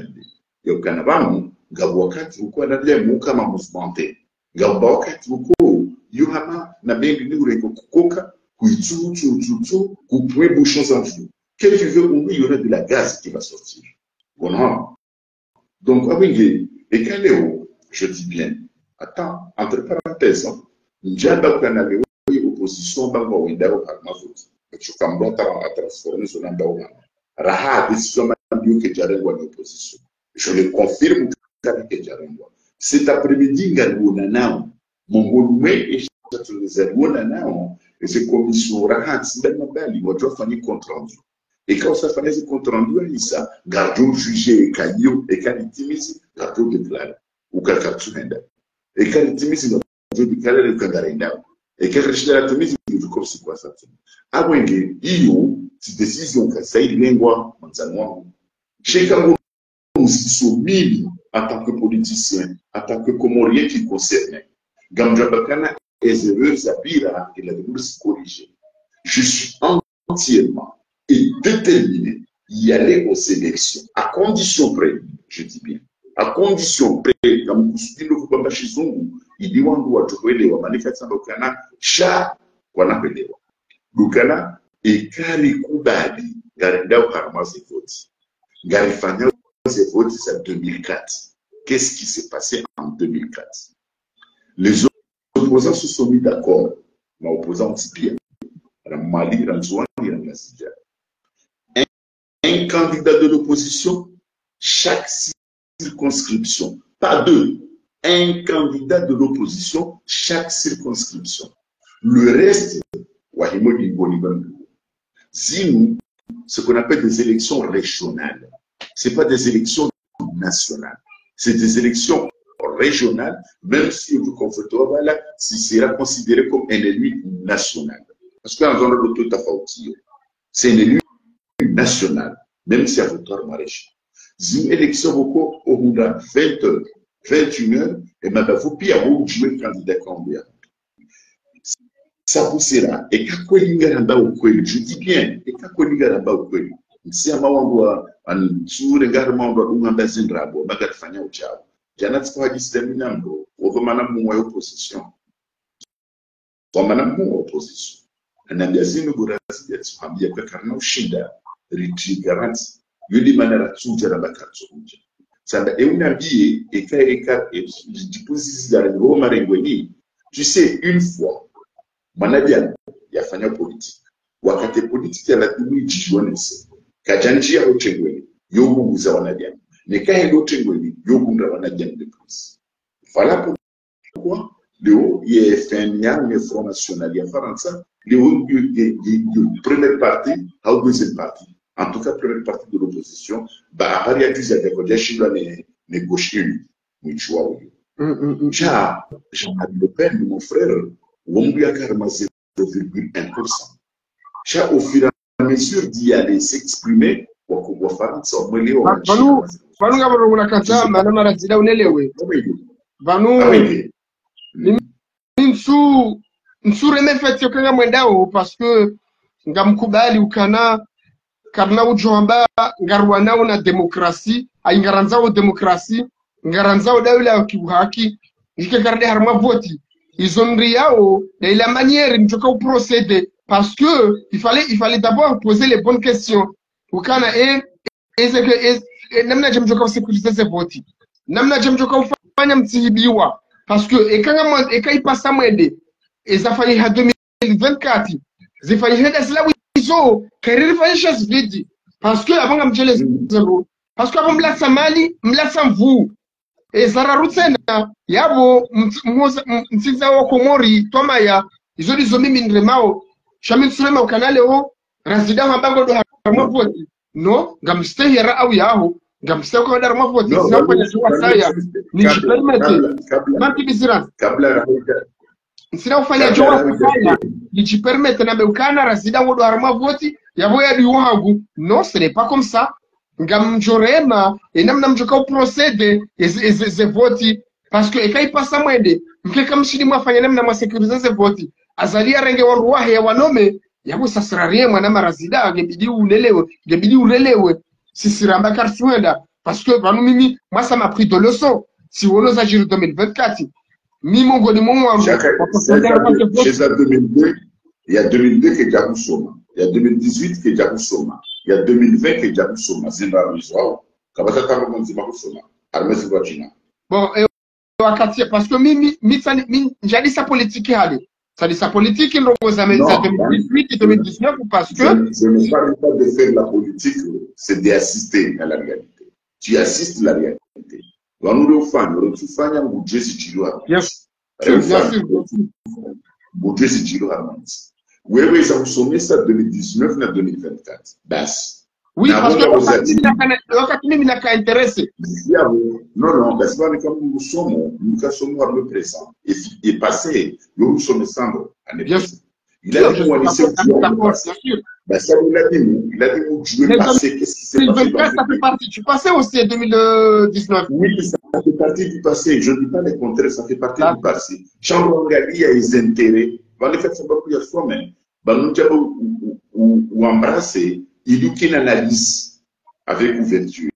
yo kanabamu ngabo wakati uko analia muka mamusbante ngabo wakati uko yuhama na bengi ni ureko kukoka kuitsu couper bouchons en flou que tu veux ou il y aura de la gaz qui va sortir bon donc avec et Kaléo je dis bien attends entre parenthèses njamba kanale opposition bango wendao par mazot tu kambota à transformer son ndao raha décision Dieu que Djarengwa est opposition. Je le confirme que Djarengwa. Cet après-midi, Ngarwona Nao, mon volume et Ngarwona Nao, et c'est commission Rahat, c'est dans ma belle, on doit faire compte rendu. Et quand ça fait ce compte rendu, ça, gardons jugé et caillou, et quand il timise, gardons déclaré, ou quelqu'un et quand il timise, gardons déclaré le Kangarina. Et quand il la timise, il dit comme c'est quoi ça. Ah oui, cette décision que ça y est, lingua, manzanois, chez Kango, nous sommes mille en tant que politiciens, en tant que Comorien qui concerne. Gamjabakana est heureux, Zabira, et la demande se corriger. Je suis entièrement et déterminé y aller aux élections, à condition près, je dis bien, à condition près, comme vous dites, le Kubamba Chizungu, il dit Wandu wa Tukwele wa manifesta Lokana, cha wanapelewa. Lokana, et Kari Kubali, Garindao Harma Zevoti. Garifanya Zevoti, c'est en 2004. Qu'est-ce qui s'est passé en 2004? Les opposants se sont mis d'accord, mais opposants anti-bien. Mali, Ranzouani, Rangasidja. Un candidat de l'opposition, chaque circonscription, pas deux, un candidat de l'opposition, chaque circonscription. Le reste, Zimou, ce qu'on appelle des élections régionales, ce n'est pas des élections nationales, c'est des élections régionales, même si vous confortez, si sera considéré comme un élu national. Parce qu'en zone de tout à fait, c'est un élu national, même si à votre maréchal. Une élection beaucoup au bout de 20h, 21h, et maintenant vous pouvez avoir joué candidat combien. Ça vous sera. Et quand vous avez je dis bien, et quand vous avez si à Mawangoa, en sous regardement de l'Ouganda Zindrabo, Bagat Fanya Ochao, Janat Fadi Steminando, ou Madame Moué opposition. Ou Madame Moué opposition. Un magazine de Bourasi, Famille Karno Shinda, Richie Garanti, Yudi Manara Tsuja Bakatsu. Ça est un habillé, et quand tu poses dans le gros maringoni, tu sais, une fois, Manadian, il y a Fanya politique. Wakati politique, il y a la tumi Jijonese. Kajanjia Ochengweni, Yogu Uzawanadian. Mais quand il y a Ochengweni, Yogu Rawanadian de plus. Voilà pourquoi, Léo, il y a fait un Front National, il y a France, Léo, première partie, ou deuxième partie. En tout cas, première partie de l'opposition, bah, il y a des accords, les gauches unis, Michoua. Le père de mon frère, Wonguya Karma 0,1%. Au fur et à mesure d'y aller s'exprimer, parce que ngamkubali ukana karna ujomba ngarwanao na demokrasi aingaranzao demokrasi ngaranzao dawla ya kiuhaki jike karde harma voti izonri yao de la manière njoka au procéder parce que il fallait d'abord poser les bonnes questions ukana namna jamjoka sécuriser ces voti namna jamjoka ufanya mtihibiwa parce que ekaipasa mwende ezafanya ha 2024 zifanya heda slawi zo keriri fanya vidi parce que avant mjele zero parce que avant mlasa mali mlasa mvu ezararutena yabo mtsiza wa komori tomaya izo dizo mimi nremao shamin surema ukanale ho razida hambango do harma voti no ngamste yara au yaho ngamste ko dar ma voti zinafanya jua saya ni permete manti bizira kabla sina ufanya jua saya ni permete na beukana razida wodo harma voti yabo ya diwangu non ce n'est pas comme ça ngamjorema enamna mjoka procéder ze voti parce que ekai passa mwende mkeka mshidi mwafanya namna mwa sécuriser ze voti azalia renge wa ruwahe ya wanome yabo sasrarie mwana marazida gebidi ulelewe sisiramba karsuenda parce que banu mimi moi ça m'a pris de leçon si on ose agir 2024 mi mongo ni mongo chez 2002 il y a 2002 que Djabou Soma, il y a 2018 que Djabou Soma, il y a 2020 que Djabou Soma, Zindra Rizwao, Kabata Tabagon Zimbabwe Soma, Armée Zimbabwe. Bon, parce que mi jadi sa politique hali. Ça dit sa politique, il repose à 2018 et 2019 parce que... Je ne parle pas de faire la politique, c'est d'assister à la réalité. Tu assistes à la réalité. Bien sûr. Oui, ça vous sommet ça 2019 à 2024. Oui, parce que nous n'a qu'à intéresser. Non, parce que nous sommes le présent. Et passé, nous sommes ensemble. Il a dit, moi, ça il a dit, je vais passer, qu'est-ce qui s'est passé? Ça fait partie du passé aussi, 2019. Oui, ça fait partie du passé. Je ne dis pas le contraire, ça fait partie du passé. Chambre Gali a des intérêts. Dans les faits, c'est pas pour y soi-même. Nous ou embrasser, il y a une analyse avec ouverture.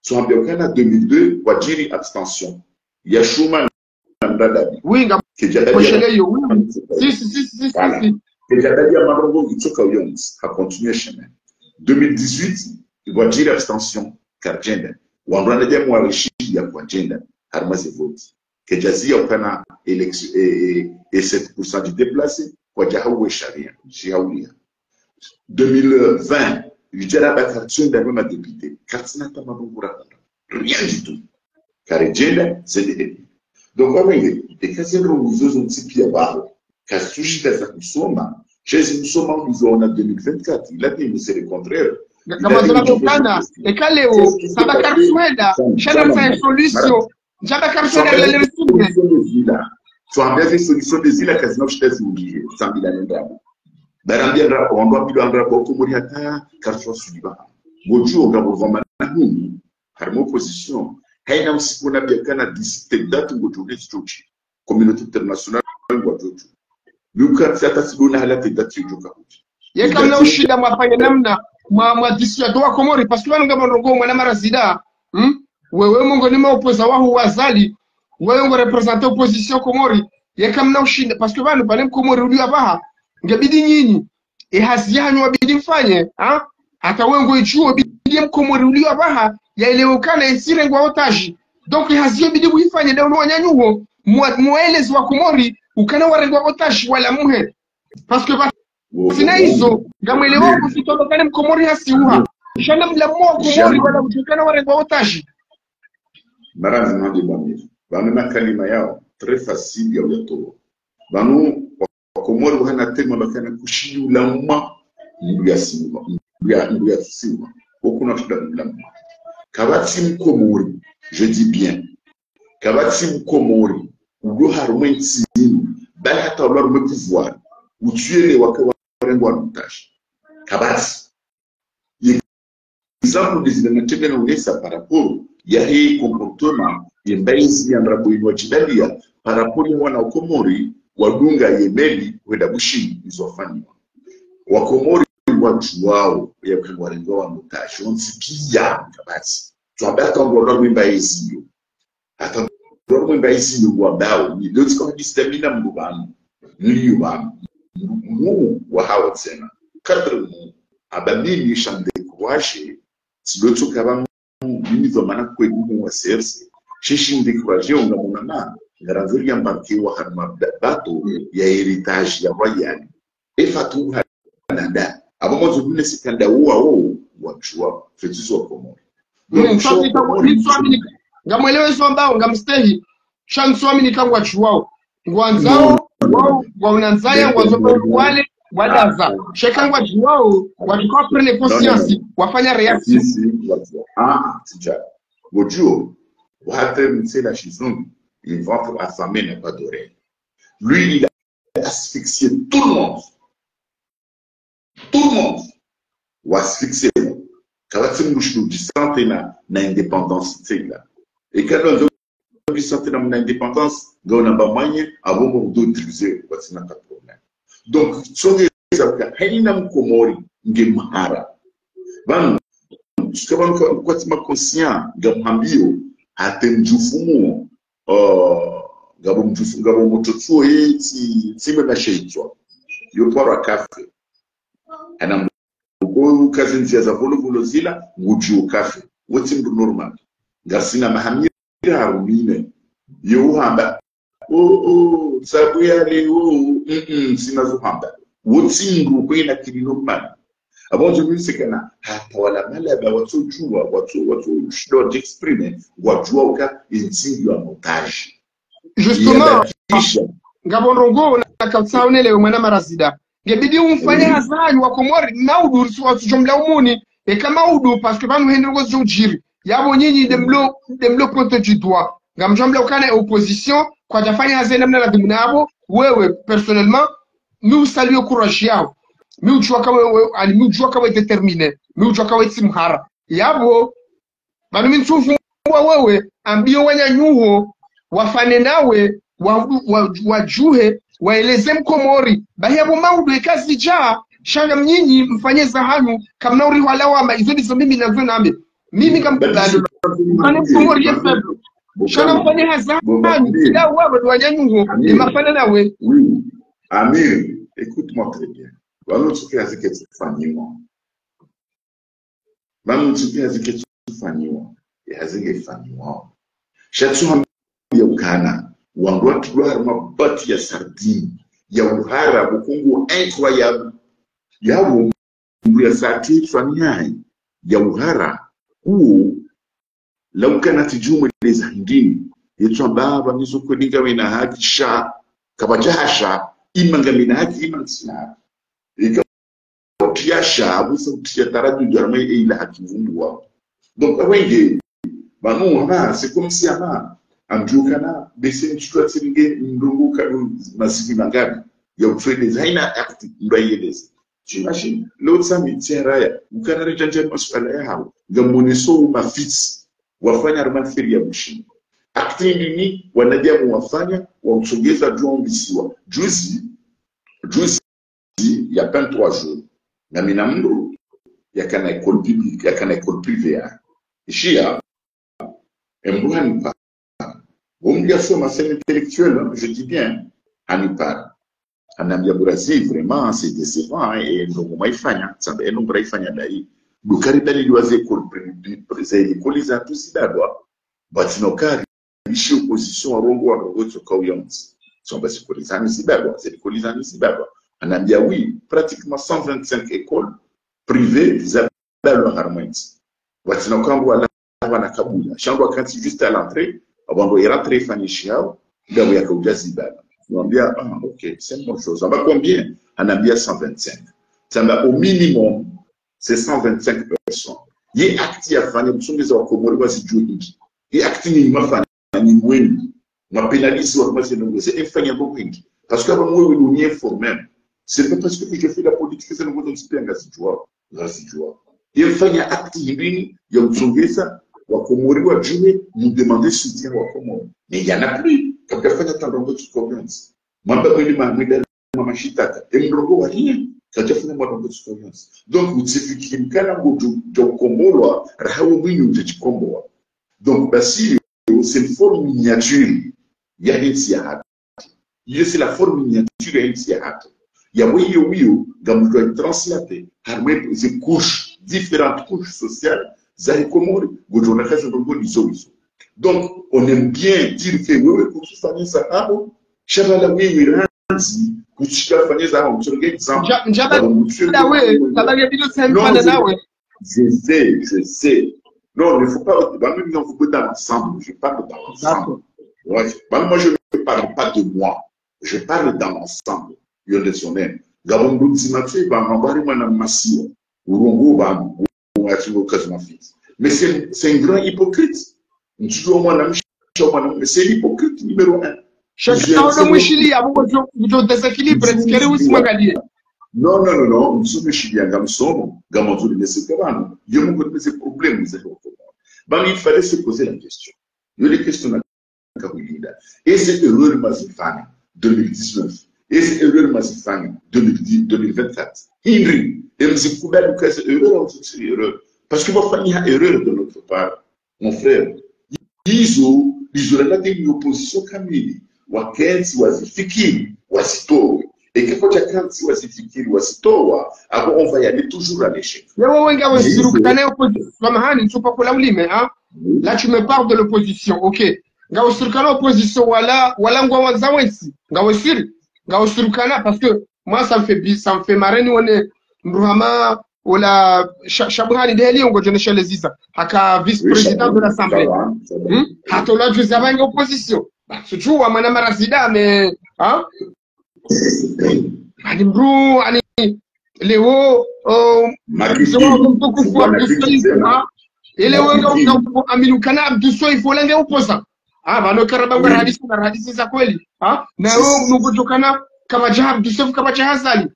Soit bien qu'en 2002, Wajiri abstention. Il y a Schumann Ndadabi. Oui, si. Et Jadali Amarongo Itsoka Yons a continué chemin. 2018, Wajiri abstention, car gender. Wandrande de moi richi ya kwa gender, harmase vote. Que Jazi Okana élection et 7% du déplacé, kwa Jahawe Sharia, Jihaoulia. 2020, il y a la bataille d'un même député. Kartinata Mabungura. Rien du tout. Car gender, c'est des députés. Donc, on va dire, les casiers de nous ont petit pied à barre. Car sushi de sa kusoma, chez nous sommes en 2024. Il a dit, mais c'est le contraire. Et Kaleo, ça va Karsueda, Chana sa solution. Jaba Karsueda la leçon. Tu as bien solution des îles à Casino, je t'ai oublié, 100 000 années. Barambia, on doit bien rendre beaucoup de Moriata, Karsueda Sudiba. Bonjour, on va vous voir maintenant. Harmo position. Haina msikuna biakana disite datu ngojoge stochi. Communauté internationale ngojoge. Luka sata sidona halate datu joka. Yeka mna ushida mwafanya namna mwa disi ya doa Komori parce que wanu ndongo mwana marazida. Wewe mungo nima opoza wahu wazali. Wewe ngo representer opposition Komori. Yeka mna ushida parce que wanu bale Komori uli abaha. Ngebidi nyinyi. Hazi yanyu wabidi mfanye, hata wewe ngo ichuo bidi Komori uli abaha. Yaelewekana isire ngwa otaji donc haziyo bidi kuifanya ndio wanyanyuo muelezi wa Komori ukana warengwa otaji wala muhe parce que sina hizo ngamwelewa kusitondokana Mkomori hasiuha shana mlamu wa Komori wala mtukana warengwa otaji marazi mandi bamiri banu na kalima yao très facile ya uyato banu wa Komori wana tema bakana kushiyu lamma nduya simba nduya simba okuna shida lamma Kabati Mkomori, je dis bien. Kabati Mkomori, où le harmonie tini, balata ou le pouvoir, où tuer les wakawarengo montage. Kabati. Exemple des éléments de ça par rapport, il y a un comportement, il y a un baisi en rabo inouachidalia, par rapport à wana Komori, wadunga yemeli, wedabushi, ils ont fani. Wakomori, watu wao ya kuwarengo wa mutashi onsikia kabasi tuambata ngoro mwimba ezio hata ngoro mwimba ezio wa bao ni leo kwa distamina mbubano niliwa mu wa hawa tena kadri mu abamini shande kwaje siloto kaba mimi zomana kwedu wa serse shishi ndikwaje ungamona na ngaranzuri ya mbarki wa harma bato ya heritage ya royal efatu nada Avant de nous c'est quand ou wachua fetuzo wa Komori. Ngamwelewe swamba ngamstehi shanswami nikangwa chuao ngwanzao wao waunanzaya wazopa wale wadaza shekangwa chuao wachukua prendre conscience wafanya reaction tija gojo wate mtse la chizungu il ventre affamé n'a pas d'oreille. Lui il a asphyxié tout le monde. Tout le monde va se fixer. Quand on a du santé na indépendance, et quand on a du santé na indépendance, on a pas moyen avant d'utiliser, c'est pas de problème. Donc, sur les avocats, Hainam Komori, Ngemahara, Van, jusqu'à quand tu m'as conscient, Gabambio, Atenjufumu, Gabomototsu et Timenacheitwa, Yopara Café. Ana mko kazi nzia za volo zila nguju kafe wote mdu normal ngasina mahamira harumine yo hamba sabu yale sinazohamba wotingu kwenda kililomani abonzo msekana hapa wala malaba watojua watu shdo exprimer wajua uka intingi wa montage justement ngaborongo na kautsaune leo mwana marazida ngebidi umfanye hazani wa Komori maudu jumla umuni et kama udu parce que ba muhendro jojiri yabo nyinyi demlo pointe du doigt ngamjamla ukana opposition kwa tafanya hazani namna ladumnabo wewe personnellement nous saluons courage yao miujua kama determine miujua kama simhara yabo banu mintufu wewe ambio wanyanyuho wafane nawe wajuhe waeleze Mkomori bahiyabo maudu ekazi jaa shanga mnyinyi mfanye zahanu kamna uri walawama izo ndizo mimi nazo name mimi kamkudalo mfanye Mkomori yefeblo shanga mfanye hazahanu ila wawe wanyanyuho imafane nawe. Oui, Amir, écoute-moi très bien. Nous sommes à ce que tu fais. Nous sommes à ce que tu fais. Et à ce que tu fais. Chaque fois que tu as wangwa tuwa mabati ya sardine ya uhara bukungu incroyable ya wumbu ya sati fanyai ya uhara huo lau kana tijumu leza hindini yetu ambaba nizo kuninga wina haki sha kabajasha imanga mina haki imansina ika utiasha abusa utia taradu jarmai ila haki vumbu wao donc awenge banu wana c'est comme si ama amjukana bese nchukua tsiringe ndungu kanu masivi mangabi ya ufrede zaina akti mbayeleza chimashini l'autre sami tiaraya ukana rejanja masuala ya hao ngamoneso mafits wafanya rumafiri ya mshini akti nini wanajamu wafanya wamsogeza juu mbisiwa juzi ya 23 jours na minamndo ya kana école publique ya kana école privée ishia embouani pa c'est intellectuel, je dis bien, Hannibal. Anambia Brazil, vraiment, c'est décevant, et nous maïfanya, ça veut dire maïfanya d'ailleurs. Le caridali doit être écolisé à tout ça, doit. Batinokari, ici opposition à Rongo, à Rongo, sur Kaouyans. Sont bas écolisés à Nisibago, c'est écolisé à Nisibago. Anambia, oui, pratiquement 125 écoles privées, ils avaient leur harmonie. Batinokari, voilà, à Kaboula. Chango, quand c'est juste à l'entrée, avant de rentrer Fanishao, il y a que Jazibal. On dit, ah, ok, c'est une bonne chose. On va combien? On a bien 125. Ça va au minimum, c'est 125 personnes. Il y a actif à faire, nous sommes des Komori, c'est Djoudi. Il y a actif à faire, nous pénalise, c'est infaillible. Parce que moi, nous n'y informel. C'est pas parce que je fais la politique que ça nous donne un gazidjoie. Il y a actif, il y a un ça. Wakomori wa Djoué nous demandait soutien Wakomori. Mais il n'y en a plus. Quand il fait un rongo de confiance. Moi, je vais me machitaka. Et je ne rien. Quand il fait un rongo de confiance. Donc, vous savez qu'il y a un Komoro, Rahaoumini de Komoro. Donc, c'est une forme miniature. Il y a un siahat. C'est la forme miniature et un siahat. Il y a oui, quand vous doit translater, ces couches, différentes couches sociales. Donc, on aime bien dire que oui, pour se faire ça, Chabala, oui, Ranzi, pour se faire ça, on se regarde je sais. Non, il ne faut pas, même non, vous pouvez dans l'ensemble, je parle dans l'ensemble. Moi, je ne parle pas de moi, je parle dans l'ensemble. Il y a des honnêtes. Gabon Boutsimati, Bambari, Madame Massio, ou Rongo, mais c'est un grand hypocrite. Mais c'est l'hypocrite numéro 1. Non, nous sommes Chiliens, nous sommes Gamantou de Sekabano. Il y a beaucoup de problèmes. Il fallait se poser la question. Il y a des questions à Kaouilida. Et c'est erreur Mazifani 2019. Et c'est erreur Mazifani 2024. Inri, et M. Koubel, c'est erreur. Parce que il y a erreur de notre part, mon frère. Ils ont une opposition kamili. Wakenzi wazifikiri, wasitowe. Et que quand tu wazifikiri, wasitowa, alors on va y aller toujours à l'échec. Là, tu me parles de l'opposition, ok. ngawo surukana opposition wala ngwa wanza wensi ngawo siri ngawo surukana parce que moi ça me fait marrer ni one Mruhama wala Shabuhani deli ngo jonesha leziza haka vice président de l'Assemblée hatola juzaba ngo opposition sijua mwana marazida me ani mru ani leo mtukufu ile wanga aminukana Abdusoi folenge opposa bano karaba hadisi za kweli na wewe unukutokana kama jaha Abdusoi kama jahazali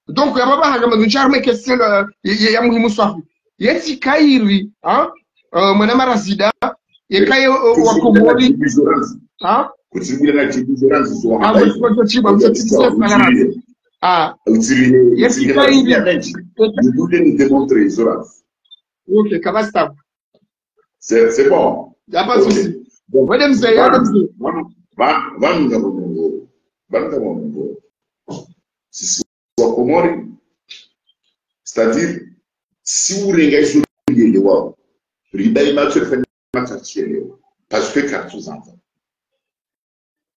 donc ya baba hanga madunchar me question ya muhimu swafi yeti kairi mwana marazida yekaye wakomori kutsibira na chibizoranzi zo kwa chiba yeti kairi vous nous démontrer zoranzi. Ok, Kabasta. C'est bon. Il n'y a pas de souci. C'est-à-dire, si vous regardez le wow, parce que quand vous entendez,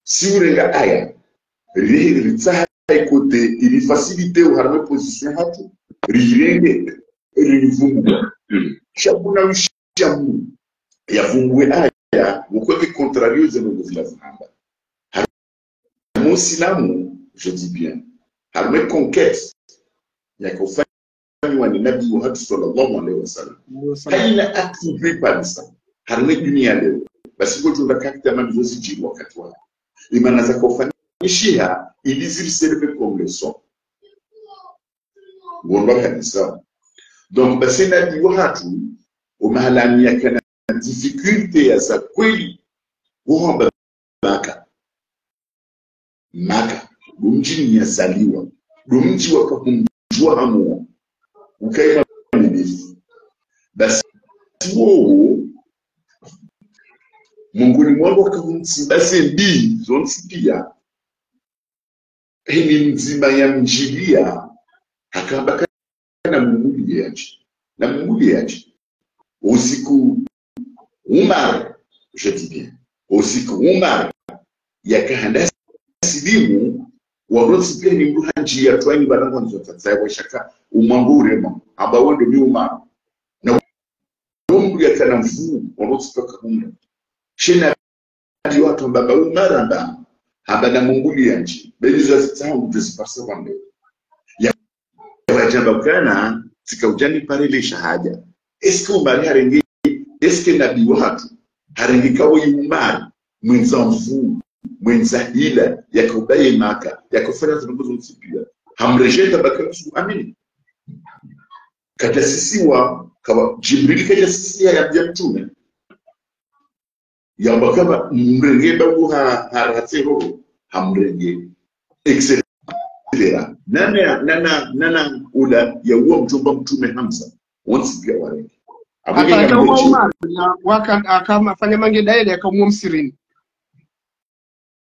si vous regardez ailleurs, côté, il est facilité ou harme position, Shabuna wishamu ya vungwe aya mukweke contrario zeno de la zamba. Mon silamu, je dis bien, harme conquête ya kufanya wa nabii Muhammad sallallahu alaihi wasallam. Haina activé par ça. Harme dunia leo. Basi kwa jumla kakita mamizosi jibu wakati wao. Imana za kufanya shia iliziri serve comme leçon. Wonwa kanisa. Donc, basi na watu umahalani ya kana difficulty ya za kweli wahamba maka dumji ni yazaliwa dumji wakakumjua hamu ukaima mbifu basi wao Mungu ni mwangu wakamsi basi mbi zonsi pia hii mzima ya mjilia akabaka na Mungu yaji usiku Umar, je dis bien usiku Umar yakahanda silimu warosi pia ni mruhanji ya twani barango nzotatsa wa shaka umangurema abawondo ni Umar na Mungu yakana mfu warosi toka Umar shina ndi watu mbaba Umar anda habana Mungu yaji belizo tsangu desipasa wande wajamba kana sikaujani pale ile shahada eske umari harengi eske nabii watu harengi kawo Umar mwenza mfu mwenza hila yakubaye maka yakufanya tunguzo msipia hamrejeta bakasu amini kata sisi wa kawa Jibril kaja sisi ya mtume ya bakaba mrenge babu haratero hamrenge excellent nana ula ya uwa mjomba mtume Hamza once pia wale kama Umar kama fanya mange daile akamua msirini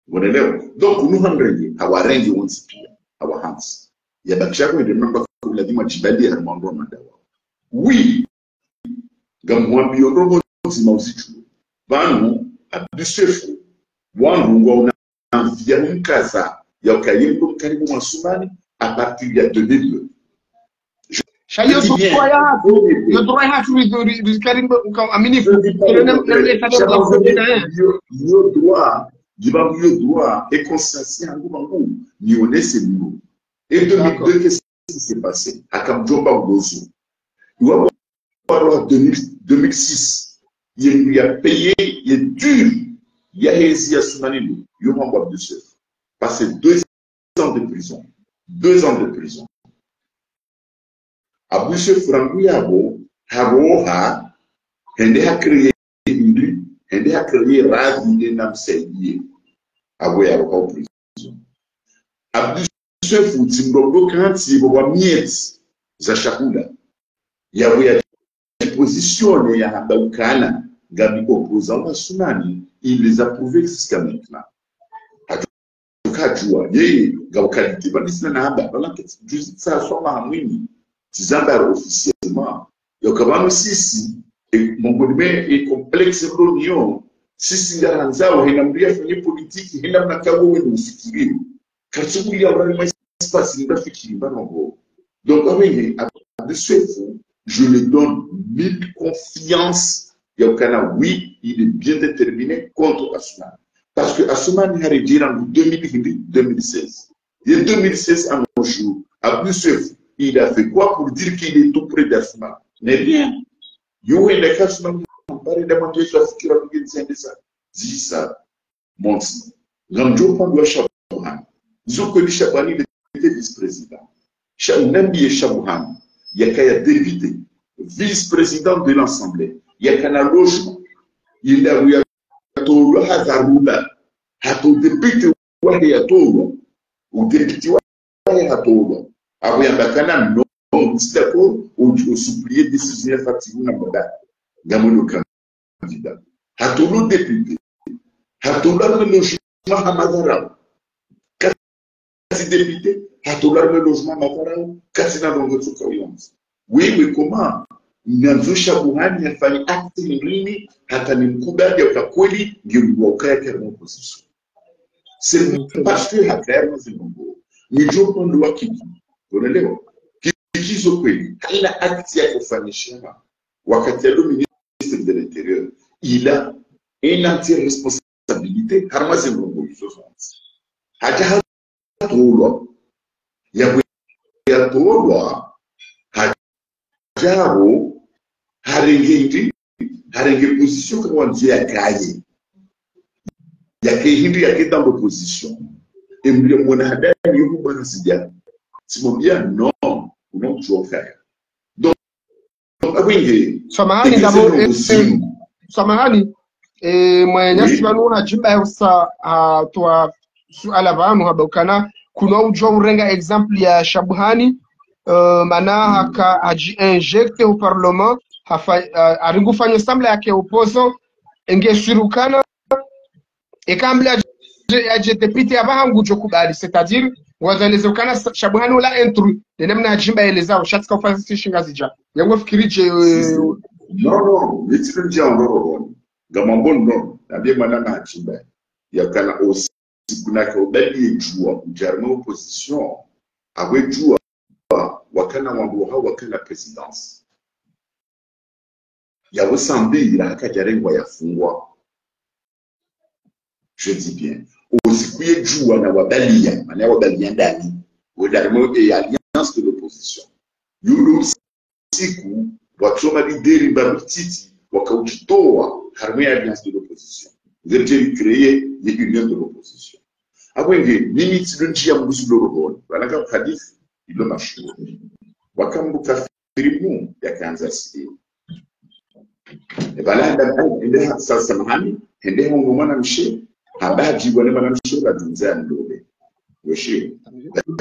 unaelewa donc unuhamrenge hawarengi once pia hawa Hamza ya bakisha kwa ndio namba lazima jibali ya mambo madawa oui gamwambi robo nzima usichu banu abisefu wangu wa unavia mkaza ya ukayendo karibu mwasumani à partir de 2002. Shayo droit ya tu karibu amini yo droit droit et conscience ngumangu ni onese nous. Et 2002 qu'est-ce qui s'est passé à Kamjomba Ogozo. Il va voir 2006 il a payé il est dur il a réussi à Soumani yo mamba de chef. Passé 2 ans de prison. 2 ans de prison. Abushe Franguyabo, Haroha, Hende a créé Hindu, Hende a créé Ravi de Namseye, Aboya en prison. Abushe Foutimbo, quand il va miet, Zachakula, Yaboya positionné à Baukana, Gabi opposant à Soumani, il les a prouvés jusqu'à maintenant. Kajua yeye gaukaliti bandisina na haba balaka juzi saa soma hamwini tizamba officiellement yokabano sisi mongonime et complexe reunion sisi ngaranzao hina mria fanye politiki hina mnakawo wewe ufikiri katubuli ya urani espace ndafikiri banongo. Donc avec de ce fait, je lui donne 1000 confiance. Yaukana, oui, il est bien déterminé contre Asuman. Parce que Asuman a rédigé en 2016. Et 2016, à nos jours, à plus ce il a fait quoi pour dire qu'il est tout près d'Asuman? Mais rien. Yo et les Asuman ont parlé de manger sur ce qu'il a dit de ça. Dis ça. Monsi. Gamjo Pandou Chabouhan. Ils ont connu Chabouhan, il était vice-président. Nambi Chabouhan, il y a qu'à député, vice-président de l'Assemblée. Il y a qu'un logement. Il a eu à tout le Hazaroula, à tout député ou député à tout. Avant d'Akana, non, c'est d'accord, ou supplier décision fatiguée dans le Gamono candidat. À tout le député, à tout le logement à Mazara. Quatre députés, à tout le logement à Mazara, quatre dans notre cohérence. Oui, mais comment? Nanzo Chabouhan yafanya acte nini hata ni mkubali ya kweli ndio wakaya kwa opposition. C'est parce que hakaya zinongo. Ni jopo ndo wakiki. Unaelewa? Kikizo kweli haina acte ya kufanyisha wakati ya ministre de l'Intérieur. Il a une entière responsabilité harma zinongo hizo zote. Haja hatolo ya tolo hajaro harenge position que on dit à gagner. Il y a qui dans l'opposition. Et mon adhère, il y a un sidia. Si mon bien, non, non, tu vas faire. Donc, oui, Samahani d'abord, Samahani, mwenye nasibalu na jimba yusa tuwa suala vahamu habukana, kuna ujo urenga example ya Chabouhani, mana haka haji injecte au parlement, aringufanya samla yake opozo engesurukana ekambla aje député abahangu jokubali, c'est-à-dire wazalezokana Chabouhani wala intru namna hajimba elezao shatika ufasi shingazija yango fikirije non nitiro njangoro gamambo non nabie manana hajimba yakana aussi kuna ka obali jua ujarma opposition awe jua wakana wambuha wakana présidence ya wasambira akajarengwa yafungwa. Je dis bien aussi kuye jua na wabalia maana wabalia ndani wadarmo et alliance de l'opposition yulu siku watsoma lideri barutiti wakaujitoa harmia alliance de l'opposition verje créer l'union de l'opposition abwenge mimi tidonjia mbusulo robon balaka hadith ilo mashuro wakambuka firimu yakaanza sisi balanda ndio sasa mahali ndio ngomana mshi habaji wale mwanamshe wa dunza ndobe yoshi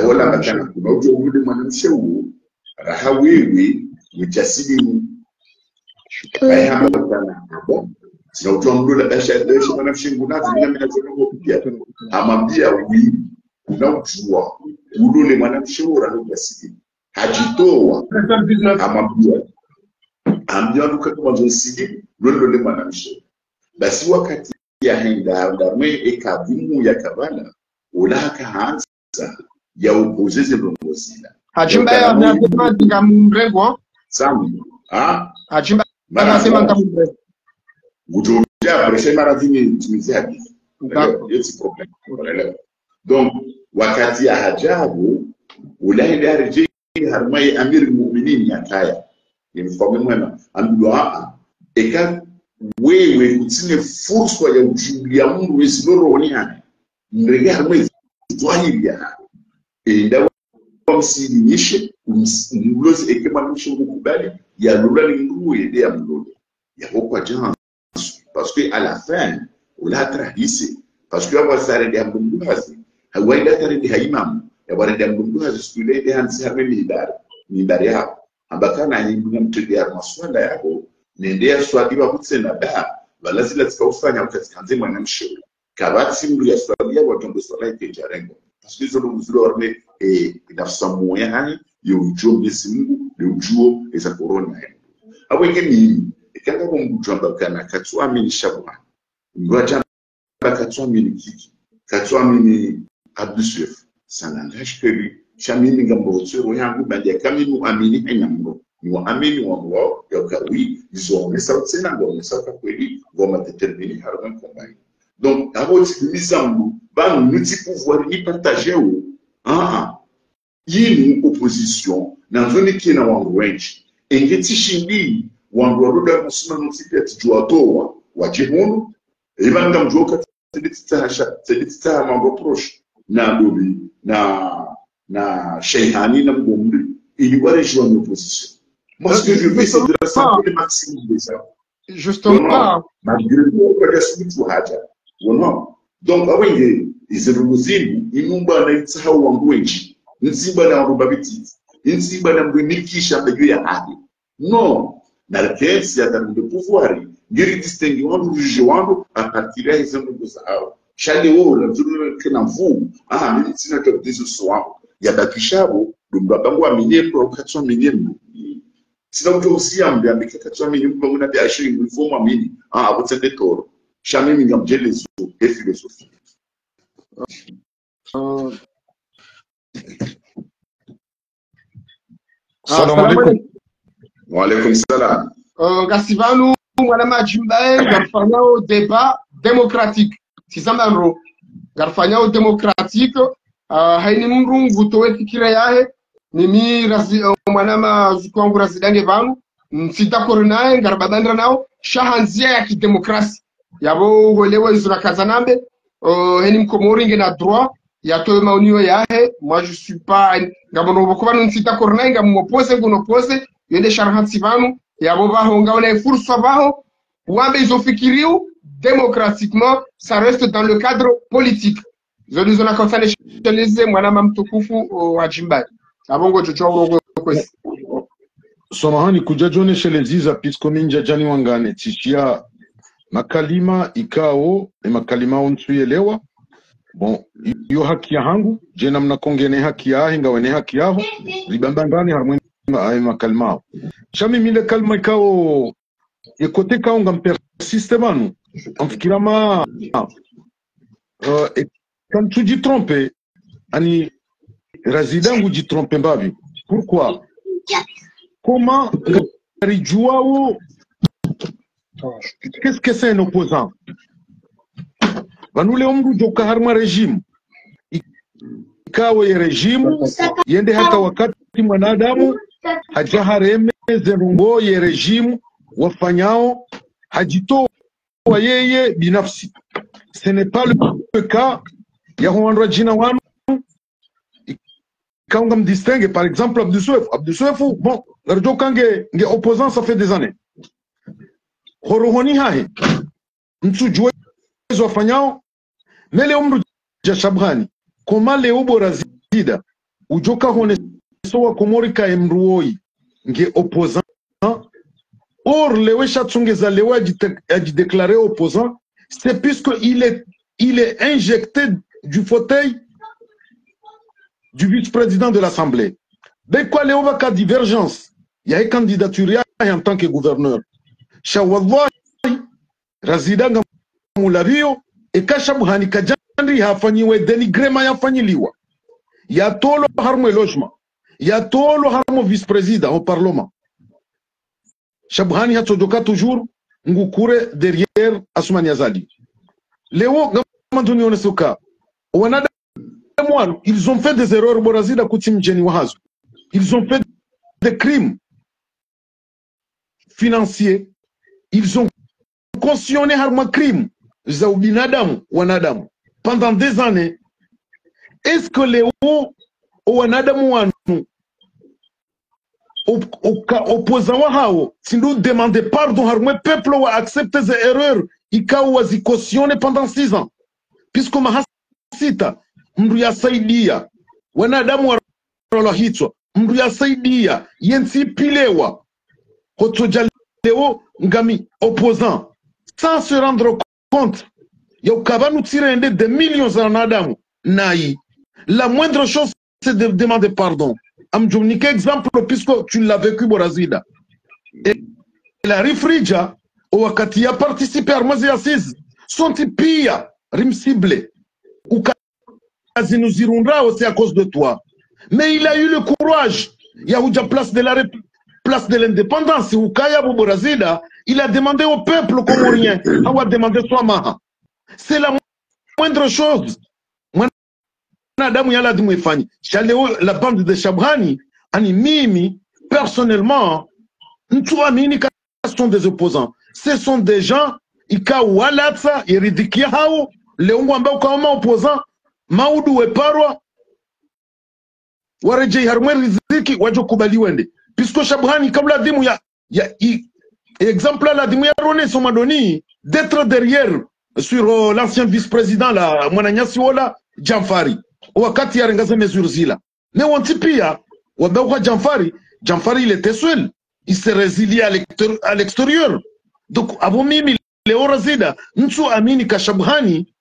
wala matana kuna ujo ule mwanamshe huu rahawiwi mjasidi baya matana hapo sina ujo mdola dasha mwanamshe ngunazi mimi nachono pia amambia wi unaujua ule mwanamshe wa mjasidi hajitoa amambia ambia luka kwa mjasidi ule mwanamshe basi wakati ya henda ndarme ekabimu ya kabala ulaka hanza ya opozeze longozila hajimba ya nasema ngamrengo samu hajimba anasema ngamrengo ujoja preshe maradini timizaji yeti problem unaelewa. Donc wakati ya hajabu ulaenda rejea harmai amir mu'minin ya kaya imfamu mwema amdua eka wewe kutine fursa ya ujulia mungu wesiloro waniane mregea mwezi tuahiria enda wamsidinishe umlozi ekema nisho mkubali ya lula ni mru yede ya mlodi ya hokwa jansu parce que à la fin ula trahisi parce que awa sare de mbumbuhazi hawaida tare de haimam ya wale de mbumbuhazi stule de hansi harmeni hidari yao ambakana nyingi mtende ya maswala yao nendea swali wa kutsena da balazila tsikufanya ukazikanze mwanamshe kabati mru ya swali ya watombo swala ikejarengo parce que zolo mzuro orme inafusamu ya hani yujuo mjesi mungu yujuo eza korona ya abo ingeni ikanga kumujamba kana katuwa mini Chabouhan Ngoja katwa mini kiki katwa mini abdusuf sanangash keri shamini ngambozo yangu bande kaminu amini ainamro ni amini wa mlo yokawi zone sauti na ngome sauti kweli ngoma determiner harman kombai donc aboti misambu ba multi pouvoir ni partager o yini opposition na zone kina wangu wengi engeti shindi wangu waruda musima nutipeti juatoa wajihunu ibanga mjoka tedita mambo proche na dobi na Sheihani na Mgombe il y aurait joué en opposition. Moi ce que je veux c'est de rassembler le maximum de ça. Justement malgré tout on reste tout haja. Non. Donc awenge izeruguzini inumba na itsahau wangu wengi. Nsimba na rubabiti. Nsimba na mbimikisha mbegu ya hadi. Non. Na lequel ya dans le pouvoir ngiri distingue wangu juge wangu a partir ya hizo ndugu zao. Shaleo la zuru kena mvu mimi sina tatizo swao ya bakishabo dumbabangu aminye pro katwa minimum sina mtu usiambe ambike katwa minimum kwa una biashara nguvu amini abotende toro shamimi ngamjelezo e philosophie Assalamu alaikum. Wa alaikum salam. Gasivanu mwana majimbae garfanyao débat démocratique tizamandro garfanyao démocratique haini mrungu towe fikira yahe nimi mwana zukwangu razidange vanu msidakoro naye ngarbadandra nao shahanzia ya kidemokrasi yabo golewa izuna kazanambe heni mkomori nge na droit ya towe maunio yahe moi je suis pas ngamono bokubanu msidakoro naye ngamopose ngunopose yende sharhansi vanu yabo baho ngaona fursa baho wambe izofikiriu démocratiquement ça reste dans le cadre politique. Zoni zona konsane sheleze mwana mtukufu wa Jimbai. Abongo chocho kwesi. Samahani kujajone sheleziza pisko minja jani wangane tishia makalima ikao ni makalima ontuelewa. Bon, iyo haki ya hangu jena mnakongene haki ya hinga wene haki yaho libambandani harmoni makalima. Shami mile kalma ikao ekote kaunga mpersiste manu amfikirama quand tu dis tromper ani razidangu dit tromper mbabi pourquoi comment rijuao qu'est-ce que c'est un opposant vanule omru joka harma régime ikawe régime yende hata wakati mwanadamu hajahareme zenungo ye régime wafanyao hajito yeye binafsi. Ce n'est pas le cas. Yahuandra jina wanu quand on me distingue par exemple Abdoussouef bon l'arjo kange nge opposant ça fait des années. Horohoni hahe mtu juezo wafanyao mele umru jashabhani koma leo borazida ujoka hone sowa komorika emruoi nge opposant. Or, Lewe Chatsungeza Lewe a déclaré opposant, c'est puisqu'il est injecté du fauteuil du vice-président de l'Assemblée. Dès quoi Lewe va qu'à divergence, il y a une candidature en tant que gouverneur. Shawadwa, Razida Moulario, et Kashabhani Kajandri Hafanyiwe dénigrement Yafanyiliwa. Il y a tout le harmo logement. Il y a tout le harmo vice-président au Parlement. Shabhani hatojoka toujours ngukure derrière Assoumani Azali. Léo gamanduni onesuka. Wanada mwan, ils ont fait des erreurs borazida kutim jeni wahazu. Ils ont fait des crimes financiers. Ils ont cautionné harma crime. Zaubinadamu wanadamu. Pendant des années. Est-ce que Léo wanadamu wanu opposant hao si nous demandons pardon harmwe peuple ou accepter ces erreurs ikawa wazikosione pendant 6 ans puisque mahasita mndu yasaidia wanadamu warolohitwa mndu yasaidia yensi pilewa hotojalewo ngami opposant sans se rendre compte yokabanu tirende des millions de wanadamu nai la moindre chose c'est de demander pardon. Amjumnika exemple puisque tu l'as vécu Borazida. Et la Rifrija, au wakati a participé à Armazi Assiz, Sonti pia rimcible ou kazi nous irundao, c'est à cause de toi. Mais il a eu le courage. Il y a eu la place de l'indépendance. Il a demandé au peuple comorien. Il a demandé Swamaha. C'est la moindre chose. La bande de Chabrani, Mimi, personnellement, sont des opposants. Ce sont des gens, Ika Walatsa, Iridikiao, Leongwamba Kama opposant, Maoudou et Parwa, Warejei Harmwe Riziki, Wajokubali Wende. Puisque Chabrani, comme la dimu exemple là, la dimu ya Rone Somadoni, d'être derrière sur l'ancien vice-président, la Mwananya Siwola, Jamfari. Wakati ya rengaze mesure zila. Mais on tipia, Wabawwa Jamfari, il était seul. Il s'est résilié à l'extérieur. Donc, avant Mimi, Léo Razida, Nsu Amini Kashabhani,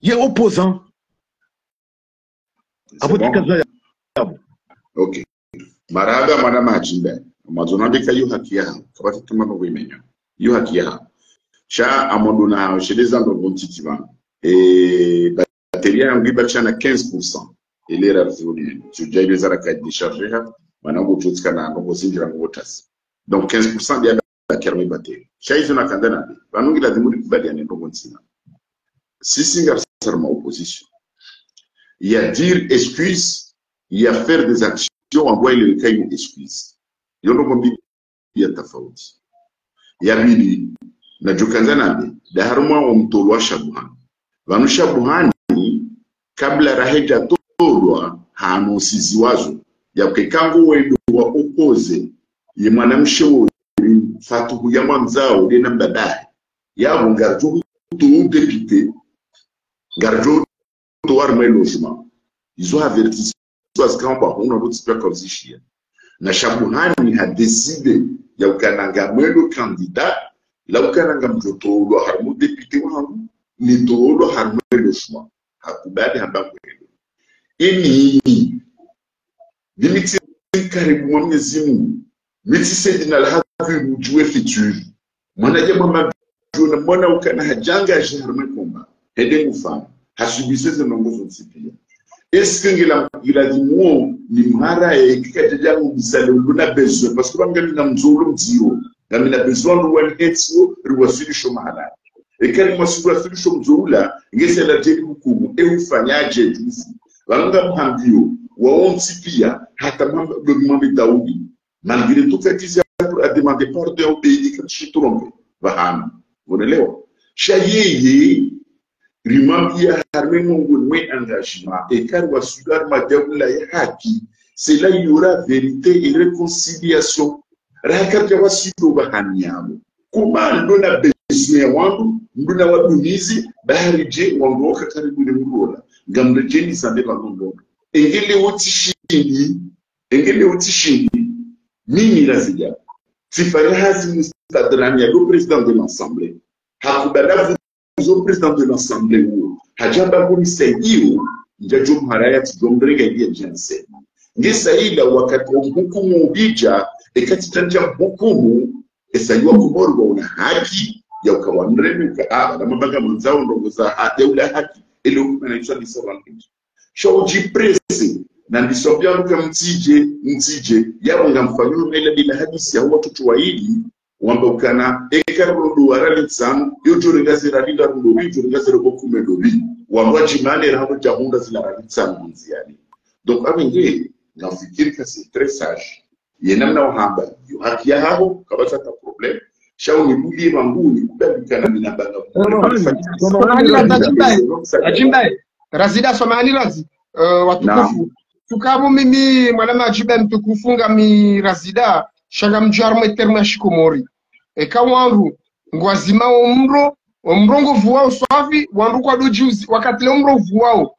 il est opposant. Ok. Marada madame Hajimbe. Mazonabika yu haki yao. Kabati tumano wimenya. Yu haki yao. Cha amondona chez les angles bontitivant. Et batterie en gribacha na 15%. Et l'erreur zoni. Tu déjà les araka décharger ha. Manango tutska na ngo sinjira ngotas. Donc 15% dia la kermi batterie. Cha izo na kandana. Banungi la dimuri kubaliane ndo bontina. Si singa serment opposition. Il y a dire excuse, il y a faire des actions, envoyer le cas une excuse. Il y a un il y a ta faute. Il y a bili, na jukanzana da haruma umtolwa shabuhani. Vanu shabuhani, kabla raheja tolwa, hanu siziwazo. Ya kekangu wendo wa opoze, ye mwanamshe fatuhu ya mwanzao, dena mbadahe. Ya mungarjo tu dépité, garjo mais logement. Ils ont averti parce qu'on va on a d'autres pas comme si na Shabuhani a décidé ya ukananga mwelo candidat la ukananga mtoto lo harmu député wangu ni to lo harmu logement hakubali hamba mwelo ini limiti karibu Mwenyezi Mungu miti sedina la hafi mjue futur mwana jamaa mwana ukana hajanga germain komba hede mfano hasubise ze nongozo nsipia est-ce que il a dit moi ni mara e kikaja ngo bisale luna besoin parce que bangami na mzolo mzio ngami na besoin lo wan etio riwasili shomahala e kali mwasubira sili shomzola ngese la jeli hukumu e ufanyaje juzi wanga mhambio waonsi pia hata mambo de Daoudi malgré tout fait qu'ils a demandé pardon au pays quand je trompe bahana unaelewa shayeye rimambia harme mungu mwe engagement et car wa sugar madawla ya haki c'est là il y aura vérité et réconciliation rakati wa sido bahanyamo kuma ndona besoin wangu ndona wadumizi bahari je wangu karibu ni murola ngamle jeni sande bagondo engele otishini mimi lazija sifari hasi mustadrani ya do président de l'Assemblée hakubala au président de l'Assemblée hajamba kuni saidio njajo mharaya tidombrega ya jense ngesaida wakati hukumu ubija ekati tanja hukumu esaiwa kumorwa una haki ya ukawanremeka na mabaga mwanzao ndongoza adeula haki ile hukumu inaitwa disorganization shoji presse na ndisobya luka mtije yabo ngamfanyo mele bila hadisi ya watoto waili wamba ukana ekarundo waralitsan yoto ngazira linda rundo yoto ngazira bokume dobi wamba jimane raho jahunda zila ralitsan munziani donc abenge nafikiri que c'est très sage yenamna wahamba yo haki ya habo kabasa ta problem shao ni bulie manguni kubadikana minabanga ajimbai razida somani razi watukufu tukabu mimi mwana ajiba mtukufunga mi razida shanga mjarmo eterna shikomori ekawangu ngwazima omrongo vuao swafi wandu kwa dojuzi wakati le omro vuao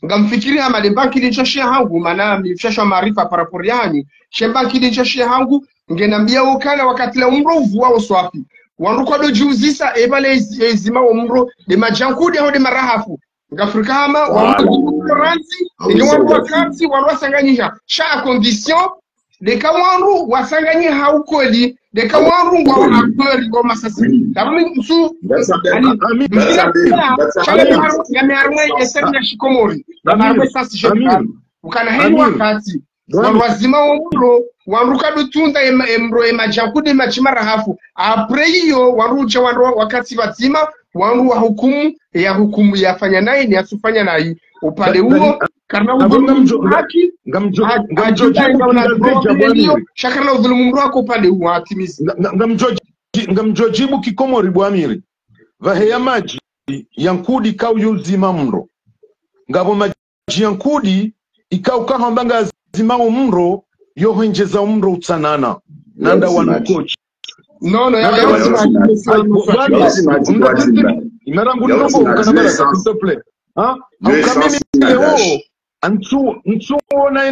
ngamfikiri ama de banki dinchashia hangu maana mifshasha maarifa parapori yanyu shembanki dinchashia hangu ngenambia okana wakati le omro vuao swafi wandu kwa dojuzi sa ebale ezima omro de majankudi au de marahafu ngafrika hama wandu ranzi ngewandu wakanzi wandu wasanganyisha sha condition deka wanru wasanganye haukoli deka wanru ngwa akoli ngwa masasi tamu msu yamearwe esenya shikomori yamearwe sasi shedikali ukana heni wakati wazima wamro wanruka dutunda emro emajakude machimara hafu apreyo warucha wanru wakati wazima wanru wa hukumu yafanya naye ni asufanya naye upande huo karna udhulumu haki shakana udhulumu wako upande huo hatimizi ngamjojibu kikomori bwamiri vaheya maji yankudi kau yuzima mro ngabo maji yankudi ikau kahambanga zimao mro yohenjeza mro utsanana nanda wanukochi no inarangu nongo ukanabala s'il te plaît kamimi leo ntu ona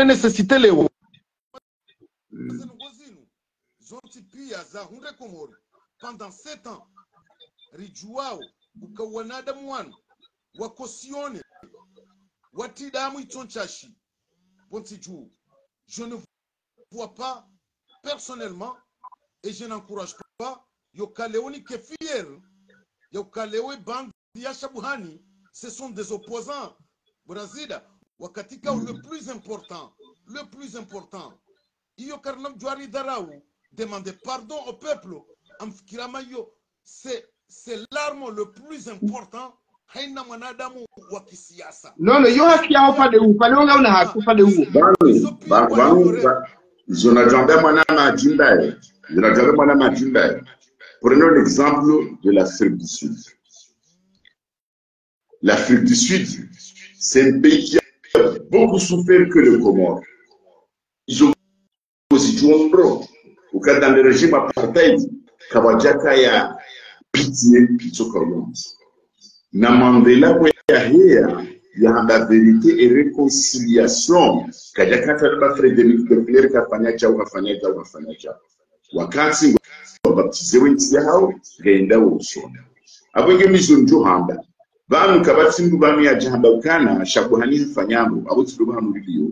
necessité leo zonti pia za hunde komori pendant 7 ans rijuao ukawanada mwana wakosione watidamu itonchashi pontiju je ne vois pas personnellement et je n'encourage pas Yokaleoni Kefier, Yokalewe Bandi Yashabuhani, ce sont des opposants. Brazida, Wakatika, le plus important, Yokarnam Djouari Daraou, demandez pardon au peuple, Amfkiramayo, c'est l'arme le plus important. Haina mwanadamu wa kisiasa. No, yo haki yao pale huu, pale unga una haki pale huu. Prenons l'exemple de l'Afrique du Sud. L'Afrique du Sud, c'est un pays qui a beaucoup souffert que le Comore. Ils ont aussi joué un rôle. Au cas dans le régime apartheid, Kawajaka ya pitié, pitié. Namandela ya la vérité et réconciliation. Kajakata ba Frédéric de Clerc kafanya chao. Wakati baptizewe ntiya hao gaenda usona abenge mizonjo hamba banu kabatsindu banu ya jahamba ukana shabuhani hafanyango abutido hanu radio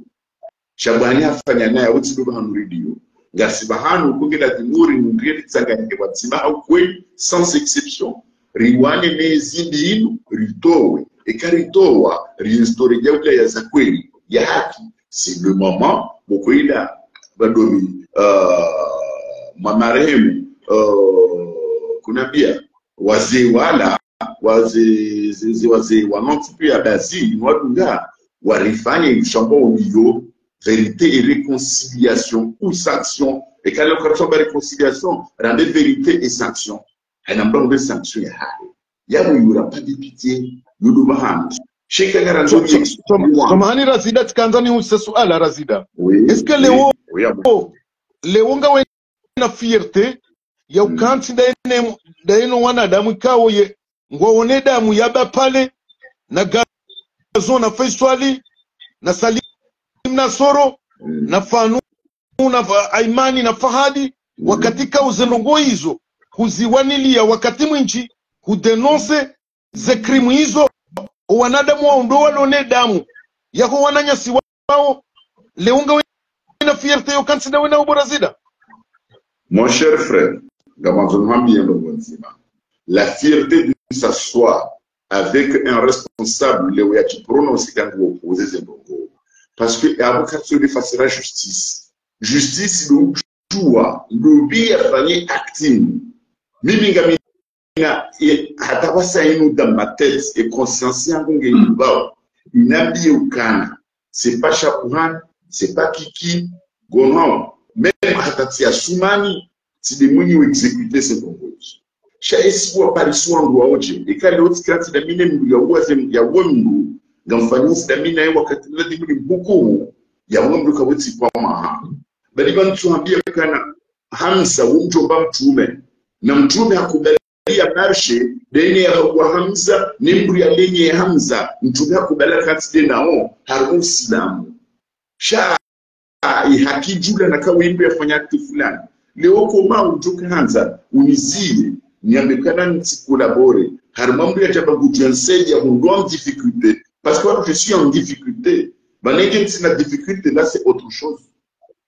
shabuhani hafanya naye abutido hanu radio ngasiba hanu kugenda timuri ndiri tsanganye batsima au kwe sans exception riwane nezindi inu ritowe ekaritowa restore jauka ya zakweli ya haki c'est le moment bokoida badomi mamarehemu kunabia wazee wala wazee wanotupia bazi wadunga warifanye chambo au vérité et réconciliation ou sanction et quand l'occasion de réconciliation rende vérité et sanction un nombre de sanctions il y aura pas de pitié yudubahan sheka garanzo samahani Razida tkanzani usasuala Razida est-ce que leo ngawe na fierté ya ukanti daino wanadamu ikawo ye ngwaone damu yaba pale na gazo na faiswali na Salim na Soro na Fanu na Aimani na Fahadi wakatika uzenongo hizo kuziwanilia wakati mwinchi kudenonse ze krimu hizo wanadamu wao ndo walone damu yako wananyasi wao leunga na fierté ya ukanti da wena uborazida. Mon cher frère, la fierté de s'asseoir avec un responsable, qui prononce quand vous opposez un bongo. Parce que l'avocat se fasse la justice. Justice, le joie, le bien actif. Dans ma tête et conscience, c'est pas Chapouhan, c'est pas Kiki, Gonon. Même Hatati Soumani, si des mounies ont exécuté ces convois. Chaque apparition en droit au Dieu. Et quand l'autre carte de mine, il y a Wondu, dans Fanny, c'est la mine, il y a beaucoup. Il y a Wondu Kawati Pama. Mais il va nous dire que Hamza, Wumjobam Tume, Namtume Hakubali a marché, Dene Hamza, Nimbri a Lenye Hamza, Mtume Hakubala Katide Nao, Harun Silam. Hakijula na kawimbo yafanya akti fulani leo koma utoke hanza unizie niambekana ntikolabore harmambu ya tabagutu yanseja hundo en difficulté parce que je suis en difficulté Si la difficulté là, c'est autre chose.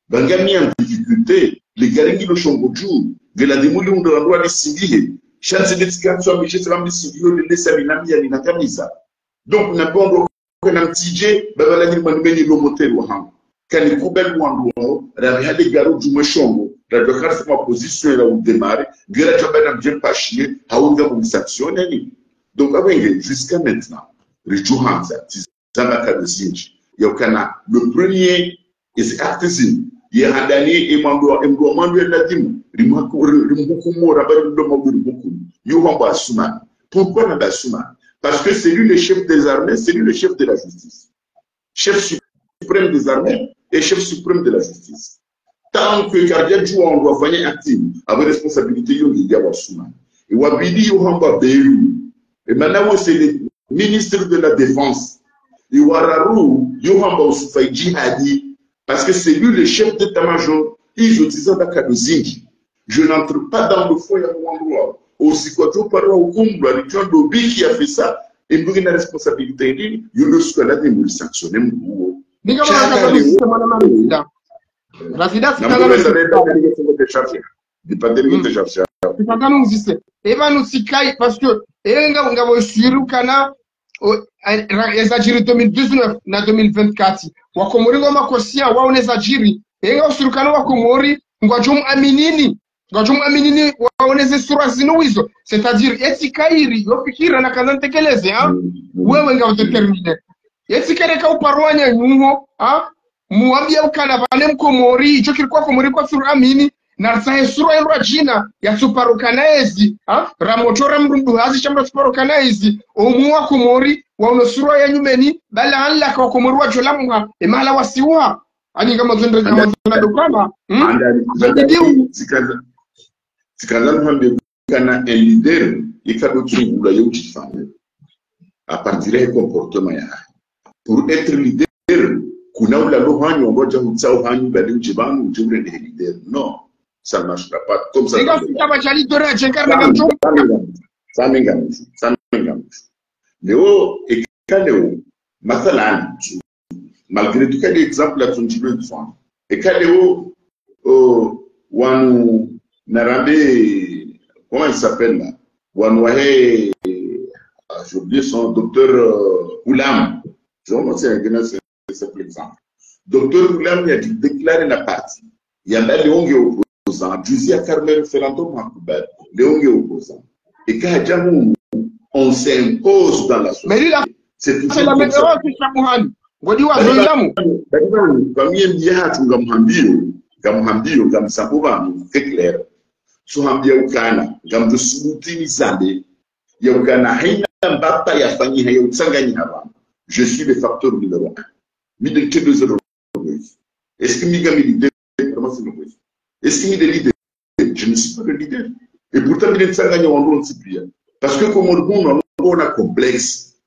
Bangami en difficulté, les garingi le chongoju, de la démouli on doit les civils. Chance de tsikatswa, mais je sais pas les civils, les laissaminami à l'inakamisa. Donc, n'a pas on a un TJ, la dit manumeni l'homotel ou ham. Quand les poubelles ou en dehors, la réalité garo du mechongo, la docteur c'est ma position là où démarrer, gira jabana bien pas chier, à où on sanctionne. Donc, jusqu'à maintenant, les Johansa, Zamaka de Sinj, Yokana, le premier est artisan. Il y a un dernier et Mando Nadim, Rimukumo, Rabat de Mogurubuku, Yohamba Suman. Pourquoi Naba Suman? Parce que c'est lui le chef des armées, c'est lui le chef de la justice. Chef suprême des armées et chef suprême de la justice. Tant que Cardiac joue en doit venir actif, avec responsabilité, il y a Suman. Et Wabidi Yohamba Beirut. Et maintenant, c'est le ministre de la Défense. Et Wararu Yohamba Ousufai Djihadi. Parce que c'est lui le chef d'état-major. Ils utilisent la Kadozingi. Je n'entre pas dans le foyer à mon endroit. Aussi, quand je parle au Kumbu, à l'étudiant d'Obi qui a fait ça, et nous avons la responsabilité, il y a le squat de nous sanctionner. Rafida, c'est parce que ezajiri 2019 na 2024 wakomori ngoma kosia wao nezajiri enga usurukana wakomori ngwajum aminini waoneze sura zinuizo c'est-à-dire etikairi yofikira na kazantekeleze wewe nga udetermine etikere uparwanya nyuho muambia ukana vale mkomori icho kilikuwa komori kwa sura amini na sahe sura ya jina ya suparukanaezi ramotora mrundu hazi chamba suparukanaezi omuwa komori wa unosura ya nyumeni bala alla kwa komori wa jolamuha emala wasiwa ani kama zenda dukana sikaza nhambe kana un leader ikado tsungula yo chifanya à partir du comportement ya pour être leader kuna ula lohanyo ngoja utsao hanyu bali ujibanu ujure ni leader non. Ça ne marchera pas comme ça. Léo, et Kaléo, Mathalan, malgré tout, quel exemple là, tu veux de fond. Et Kaléo, Wanou, Narambe, comment il s'appelle là? Wanouahe, j'ai oublié son docteur Oulam. C'est un simple exemple. Docteur Oulam, il a déclaré la partie. Il y a des gens Juzia Carmel Ferrando Makubal, Léon opposant. Et quand on s'impose dans la société. Mais lui, c'est tout la même chose. C'est clair. Je suis le facteur numéro 1. Est-ce que est-ce qu'il est le leader? Je ne suis pas le leader. Et pourtant, il est gagné en rôle cyprien. Parce que comme on a complexe.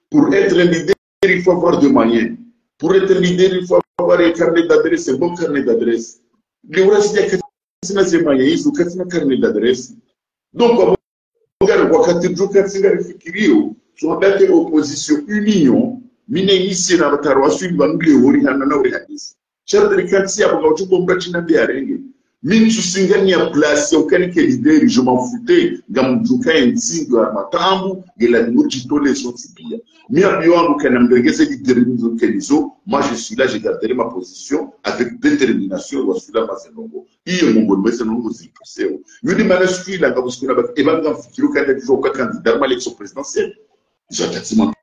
Pour être un leader, il faut avoir des moyens. Pour être un leader, il faut avoir un carnet d'adresse, un bon carnet d'adresse. Les reste, il y a des moyens, il y a un carnet d'adresse. Donc, on regarde, on a été opposition, union, mine ici, dans le tarot, suivant nous, les originaux, Charles Kansi a beaucoup de combattre dans des arènes. Min tu singani à place, aucun que leader, je m'en foutais. Gamdouka et Nsingo à Matambu, et la Nourjito les sont sipia. Mais à Bion, moi je suis là, j'ai gardé ma position avec détermination. Je suis là, il y a mon bon message, nous aussi. Je dis, je suis là, quand vous êtes là, et maintenant, il y a un candidat à l'élection présidentielle. J'ai quasiment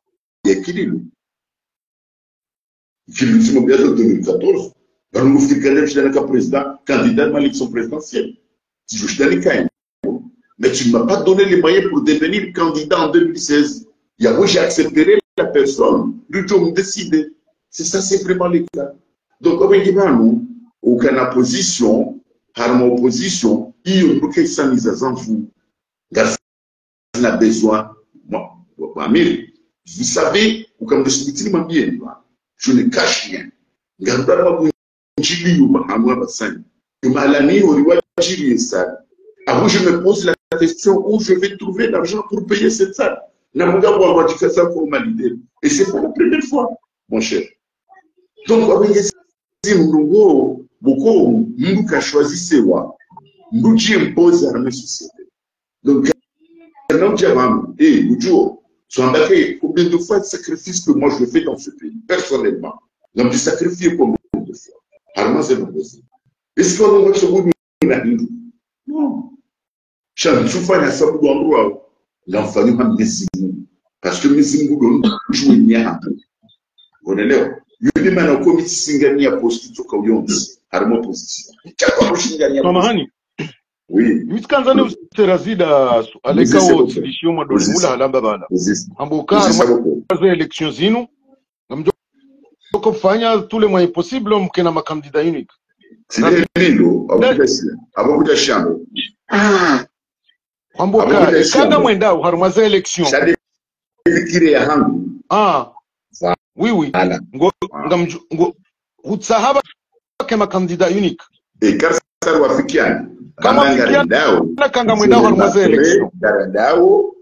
équilibré. Qui l'ultime bien de 2014, dans le mouvement de je suis président, candidat à l'élection présidentielle. Je suis dans les cas. Mais tu ne m'as pas donné les moyens pour devenir candidat en 2016. Il y a où j'ai accepté la personne, le jour me décider. C'est ça, c'est vraiment le cas. Donc, nous, aucune opposition, harmo opposition, il y a beaucoup de gens en vous. On a besoin. Moi, vous savez, comme je suis dit, je ne cache rien. Avant, je me pose la question où je vais trouver l'argent pour payer cette salle. Et c'est pas la première fois, mon cher. Donc abengezi mndungo boko mndu ka choisisewa mndu qui impose à la société. Donc non diamant et Mujo sont embarqués combien de fois de sacrifices que moi je fais dans ce pays personnellement. Donc tu sacrifies combien de fois. Harman c'est possible. Est-ce qu'on va se bouger na hindu? Non. Chan soufa na sabu endroit l'enfant m'a mesimu parce que mesimu don jouer nya. On est là. Yule mana komiti singania posti toka uyonzi harimo position. Chakwa kushingania. Samahani. Oui. Mitskanzane usterazida aleka wo tilishio madoni mula halamba bala. Amboka harimo election zinu. Ngamjoko kufanya tous les moyens possibles mkena makandida unique. C'est lilo abakuja shamba. Amboka kanda mwenda harimo election. Shade fikire ya hangu. Oui, oui. Ngo utsahaba kama candidat unique. Et Karsar wafikiani. Kama fikiani na kanga mwenda harmoise élection. Darandao,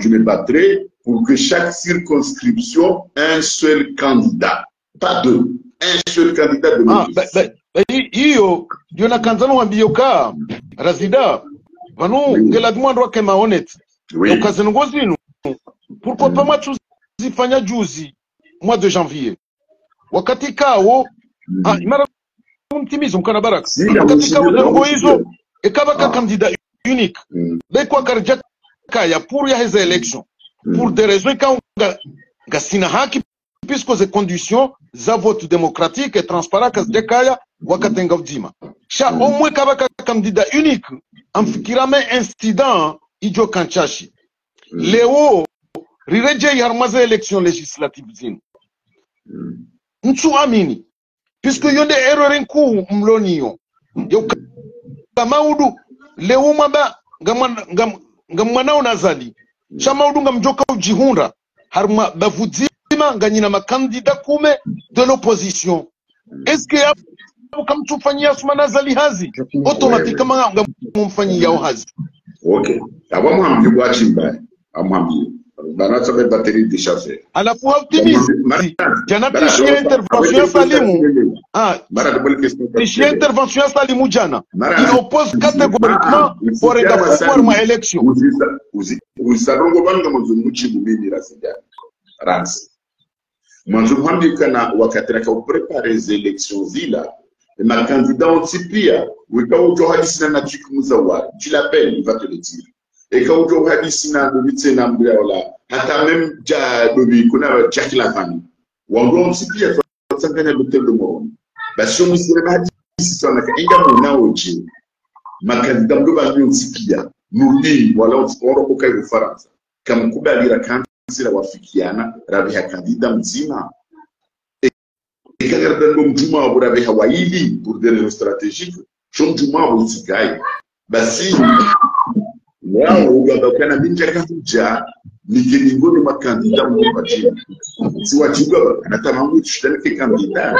je me battrai pour que chaque circonscription un seul candidat, pas deux, un seul candidat de hiyo ndio na kanzano wambioka razida. Vanu ngela demande kama honnête. Oui. Okazengozinu. Pourquoi pas moi tuzifanya juzi mois de janvier. Wakati kao imara mtimizo mkana baraka. Wakati kao zango hizo ekabaka candidat unique. Bekwa karja kaya pour ya heza élection. Pour des raisons ka sina haki puisque les conditions za vote démocratique et transparent ka kaya wakati ngavdima. Sha omwe kabaka candidat unique amfikirame incident ijo kanchashi. Leo rireje harmaze élection législative zinu. Ntu amini puisque yonde erreur nku mloniyo yo kama udu leo maba ngamwana unazali chama udu ngamjoka ujihunda harma bavudima nganyina makandida kume de l'opposition. Est-ce que comme tu fanyia sumanazali hazi automatiquement ngamfanyia hazi? OK, avant moi je vois chimba amwambie bana sabe batterie déchargée. Ala pour optimisme. Jana tishia intervention salimu. Tishia intervention salimu jana. Il oppose catégoriquement pour regarder ma élection. Vous savez ngobanga muzumuchi bubini rasida. Rans. Manzumhambi kana wakati raka préparer les élections zila. Ma candidat ontipia, wikao johadisina na chikumuzawa. Tu l'appelles, il va te le dire. Et quand on a dit sina de vite na mbiola hata même ja dobi kuna Jacques Lavani wango msipi ya tsanganya l'hôtel de Moron ba si on se ba dit si on a inga mona oji makandida mdoba nyo msipia nudi wala on ko kai Ufaransa kama kubalira kansila wafikiana rabi ya kandida mzima et kagarda ngo mjuma wa rabi hawaili pour des raisons stratégiques chon juma wa tsikai basi wao ugabakana binja kuja nikilingo ni makandida mmoja si wajibu anatamani tushiriki kandida.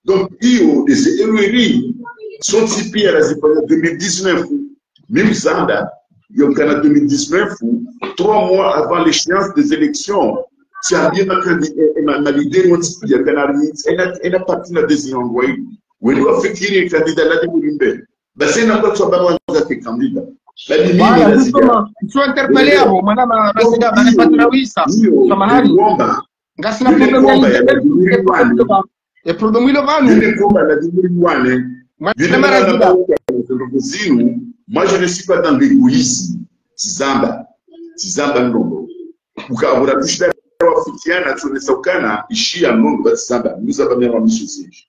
Donc hiyo des erreurs sont typiques à la 2019 même Zanda il y a 2019 3 mois avant l'échéance des élections si a bien ma l'idée il y a canari elle a parti la décision envoyée où il doit faire qu'il candidat là de Moulimbe. Basi na kwa sababu za candidat. Bwana justement, sio interpeller hapo maana rasida anapata wisa. Samahani. Ngasina problem ya problem ile banu. Ile komba la dimuriwane. Moi je ne suis pas dans l'égoïsme. Tizamba ndogo. Ukabura tushida wafikiana tunesokana ishia nondo batizamba. Nous avons bien remis ceci.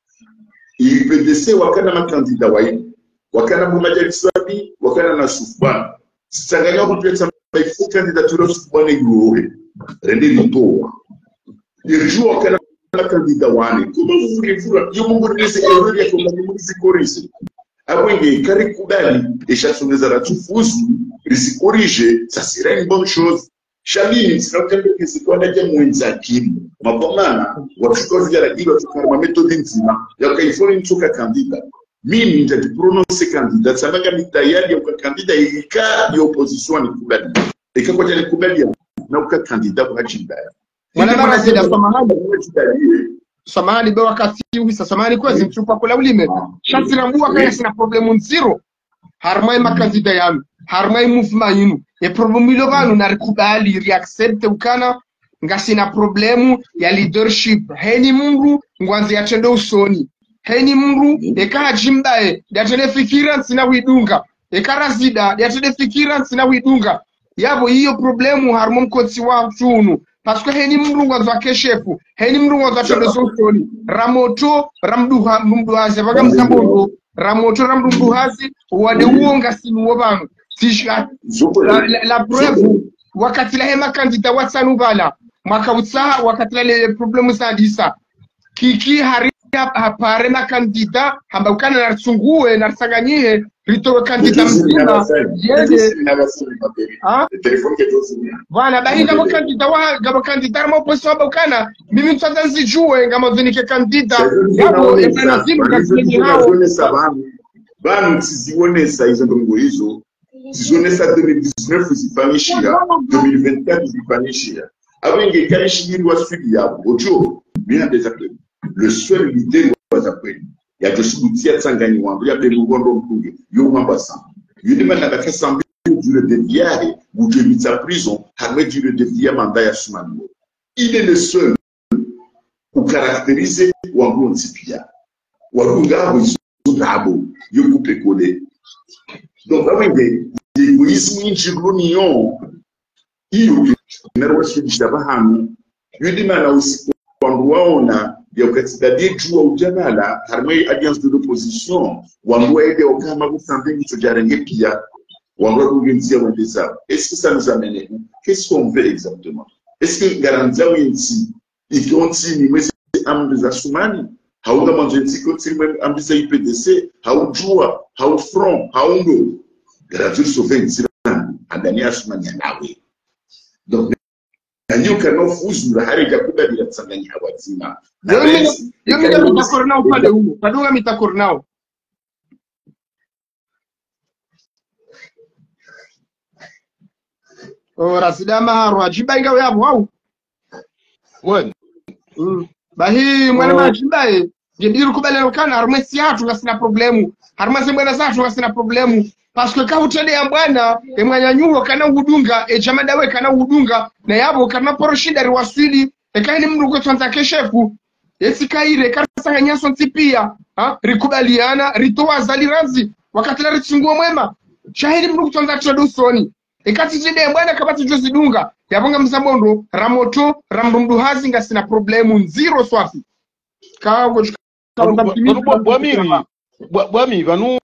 Il peut laisser wakana ma candidat wayi. Wakana mumajali swabi, wakana na sufbana. Sitanganya kupeta maifu candidature sufbana yuohe. Rende litoa. Irjua wakana na kandida wane. Kuma mfurifura, yu mungu nilese erori ya kuma mwizi korisi. Abwenge, kari kubali, esha suneza ratufuzu, risi korije, ça serait une bonne chose. Shamini, sina ukembe kizikuwa naja mwenza kimi. Mabomana, watukozi ya lagili, watukara metodi nzima, ya kaifoni mtuka kandida. Mimi ndio prononcer candidat sabaga mitayari ya candidat ilika ya opposition ni kubali ikakoja ni kubali na uka candidat kwa chimba Mwana mara zida samahani be wakati wisa samahani kwezi mchupa kula ulime shansi rambua kaya sina problemu nziro harmai makandida yami harmai movement yinu e problemu ilo vanu na rikubali reaccepte ukana nga sina problemu ya leadership heni mungu ngwanzi ya tendo usoni heni mungu eka jimbae ya tende fikira sina widunga eka razida ya tende fikira sina widunga yabo hiyo problemu harmo mkotsi wa chunu parce que heni mrungo za keshefu heni mrungo za tendo usoni ramoto ramduhazi vaga msambondo ramoto ramduhazi wade uonga sinu wabangu tishka la preuve wakati la hema kandida watsanu bala mwaka utsaha wakati la le problemu sandisa kiki hari hapare na kandida hamba ukana na tsungue na tsanganyihe ritowe kandida mzima yede vala bahinga mo kandida wa gabo kandida mo poso hamba ukana mimi mtsaza nzijue ngamo zinike kandida yabo ebana zimu kasini hao banu tizionesa hizo ndongo hizo tizionesa 2019 zifanishia 2024 zifanishia abenge kanishiri wa sudi yabo ojo bien des appels le seul leader was appelé ya joshutia tsangani wangu ya belugondo mpunge yo mambasa yudima na kasambi dure de viare ou de mise à prison hamé dure de via mandat ya Soumani. Il est le seul pour caractériser wangu ntipia warunga bo yo coupe coller donc abenge egoïsme injigonion iyo nerwasi dishabahanu yudima na usiku wangu waona ya ukatidadie jua ujanala harmei alliance de l'opposition wangu aide okama kusambengi tujarenge pia wangu kugentia wendeza. Est-ce que ça nous amène où? Qu'est-ce qu'on veut exactement? Est-ce que garantia winti ikonti mwezi ambiza Soumani hauga manjenti konti ambiza IPDC haujua haufront haungo garantia sovenzi andania Soumani nawe donc you cannot fuse la hari jakuda bila tsanganya wazima yo mitakornao pale huko padunga mitakornao ora sidama rwajiba ingawe yabo au ouais bahi mwana majibae ngidiru kubelero kana harmesi hatu ngasina problemu harmesi mwana zatu ngasina problemu parce que kautende ya bwana emwanyanyuo kana udunga ejamadawe kana udunga na yabo kana poroshida riwasili ekaini mrugo twanza keshefu esikaire kasanga nyaso ntipia rikubaliana ritoa zaliranzi wakati la richinguo mwema shahidi mrugo twanza tradusoni ekati jide bwana kabati jozidunga yabonga mzabondo ramoto ramdumduhazi ngasina problemu nziro swafi kawo bwami vanu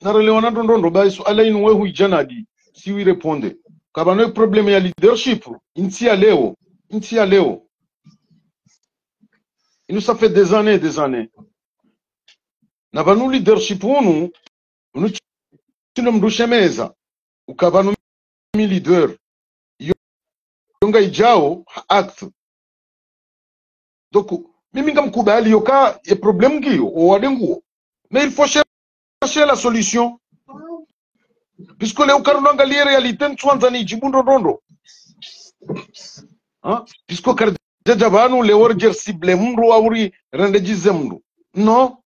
narelewana ndondo baisu alainu wehu ijanadi si wi réponde kabano problème ya leadership inti ya leo il nous ça fait des années na vanu leadership unu tino mdushemeza ukavanu mi leader yonga ijao act donc mimi ngamkubali yoka e problème ngiyo o wadenguo mais il faut chercher la solution puisque les ukarunanga li réalité ntwanza ni jibundo ndondo puisque kardeja banu le orger cible mru awri rendejize mru non,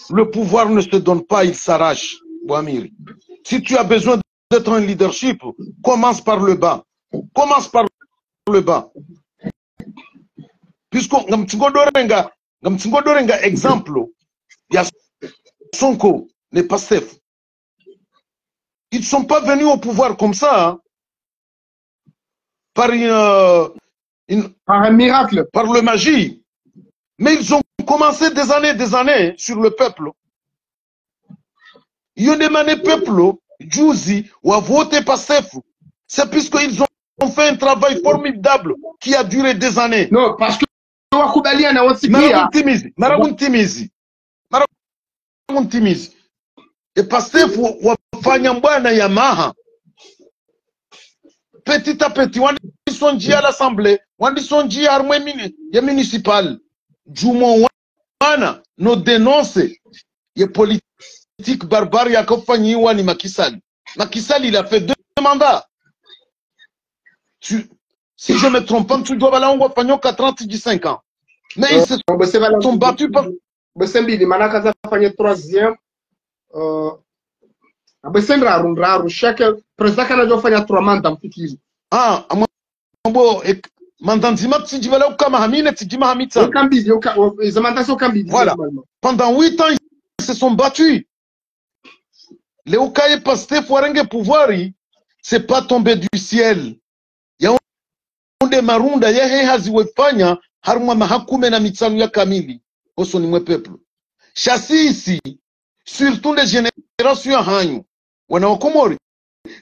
le pouvoir ne se donne pas, il s'arrache. Bouamiri, si tu as besoin d'être un leadership, commence par le bas. Commence par le bas. Puisque ngamtsingodorenga exemple, il y a Sonko, les Pastef. Ils ne sont pas venus au pouvoir comme ça, hein, par un miracle, par le magie. Mais ils ont commencé des années sur le peuple. Ils ont demandé peuple, Djouzi, ou a voté Pastef. C'est puisqu'ils ont fait un travail formidable qui a duré des années. Non, parce que Maraguntimizi. Et Pastef wafanya mbwana ya maha. Petit à petit, on sonji à l'Assemblée, on sonji à l'armée municipale. Jumo wana no dénonce les politiques barbares ya kofanyiwa ni Macky Sall. Macky Sall, il a fait 2 mandats. Si je me trompe pas, tu dois aller en Guapanyo 35 ans. Mais ils se sont battus par. Besembili manaka za fanya 3e besembra raro chaque président kana jo fanya 3 manda mfikiri ambo mandanzima tsidjivala ukama hamine tsidjima hamitsa ukambidi zamanda so kambidi voilà pendant 8 ans ils se sont battus les ukaye paste foirenge pouvoiri c'est pas tombé du ciel ya onde marunda yehe haziwefanya harumwa mahakume na mitsanu ya kamili oso ni mwe peuple chasi ici surtout les générations hanyu wana wakomori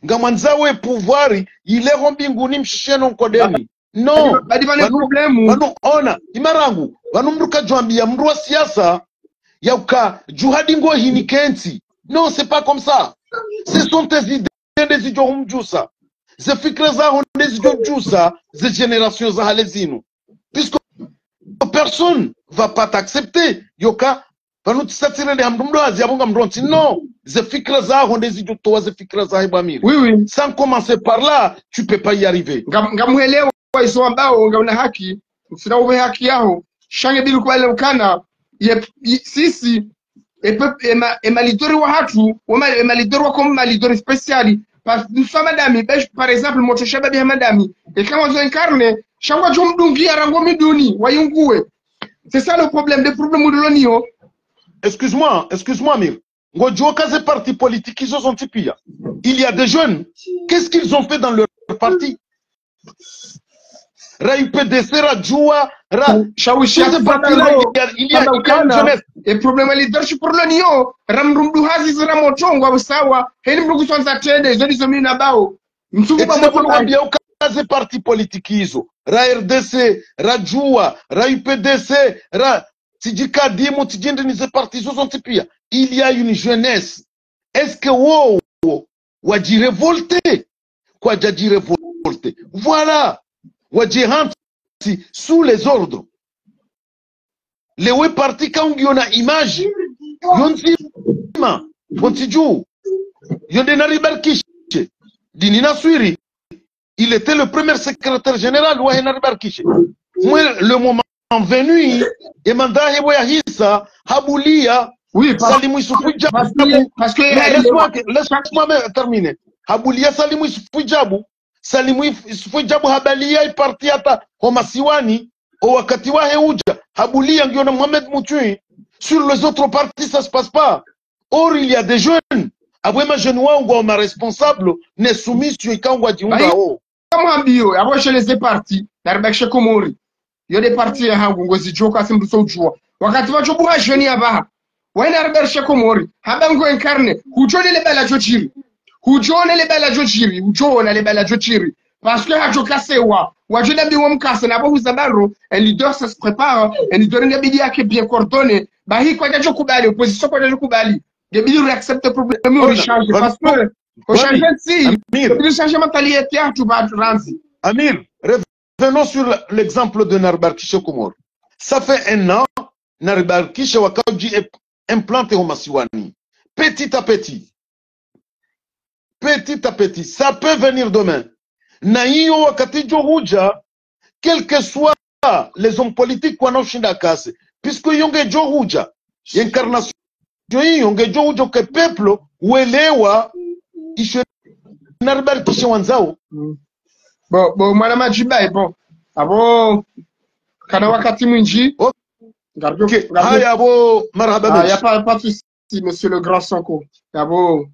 ngamanzawe pouvoiri ilero mbinguni mshisheno nkodeni no badi bane problème banu ona imarangu banu mruka jwambia mru wa siasa ya uka juhadi ngo hini kenzi non c'est pas comme ça ce sont tes idées des idiots humjusa ze fikra za des idiots jusa ze générations za halezinu puisque personne va pas t'accepter yoka banu tsatire de hamdumdo aziabonga mronti non ze fikra za des idiots to ze fikra za ibamiri oui sans commencer par là tu peux pas y arriver ngamuelewa iso ambao ngauna haki sina ube haki yao shange bilu kwa ile ukana sisi emalitori wa hatu emalitori wa comme malitori spécial parce que nous sommes madame par exemple moto shababi ya madame et quand on incarne shangwa jomdungia rango miduni wayungue c'est ça le problème des problèmes de l'onio. Excuse-moi Amir. Ngojo kaze parti politique ils sont tipia. Il y a des jeunes, qu'est-ce qu'ils ont fait dans leur parti? RAIPDC, Rajua, Shawishi, il y a une jeunesse. Et problème leadership pour l'Union, Ramrumdu Hazi Ramochongo, Wasawa, Henry Tede, Zoni Nabao. Kaze parti politique izo. RARDC, Rajua, RAIPDC, Tidjika Dimo, Tidjende Nize parti, ils sont tipia. Il y a une jeunesse. Est-ce que wow, Wadji révolté? Quoi, Djadji révolté? Voilà. Wadjihanti sous les ordres. Les ouais partis quand on a image, Yonzima, Fontidjou, Yondenari Barkiche, Dinina Suiri, il était le premier secrétaire général de Wahenari Barkiche. Moi, le moment venu, et mandat Hissa, Haboulia, oui, Salimou Soufouidjabou, parce que laisse-moi terminer. Haboulia Salimou Soufouidjabou. Salimou Soufouidjabou Habalia est parti à Homasiwani au wakati wahe uja Haboulia ngiona Mohamed Moutui. Sur les autres partis ça se passe pas. Or il y a des jeunes abwema jeune wangu ma responsable ne soumis sur ikangwa jiunga o kama mbio abo chez les partis narbakisha komori yo des partis ya hangu ngozi joka simbu sojua wakati wacho buha jeune aba wana arbakisha komori habango incarne hujone le bala jochiri hujone le bala jochiri hujona le bala jochiri parce que hajo kasewa wajona bi wamkasa na bo zabaro un leader ça se prépare un leader ngabidi yake bien coordonné ba hi kwa jajo kubali opposition kwa jajo kubali ngabidi accepte problème au change parce que au changement si le changement mentalité tu vas ranzi. Amir, revenons sur l'exemple de Narbarkishe Komor. Ça fait un an Narbarkishe wakaji est implanté au Masiwani. Petit à petit, ça peut venir demain. Naïo wakati Johuja, quels que soient les hommes politiques qu'on a chinda kase, puisque yonge Johuja, incarnation yonge Johuja que peuple uelewa ishe Narbarkishe wanzao. Bon madame Jibai bon abo kana wakati mwinji haya abo marhaba y a pas de souci monsieur le grand Sonko abo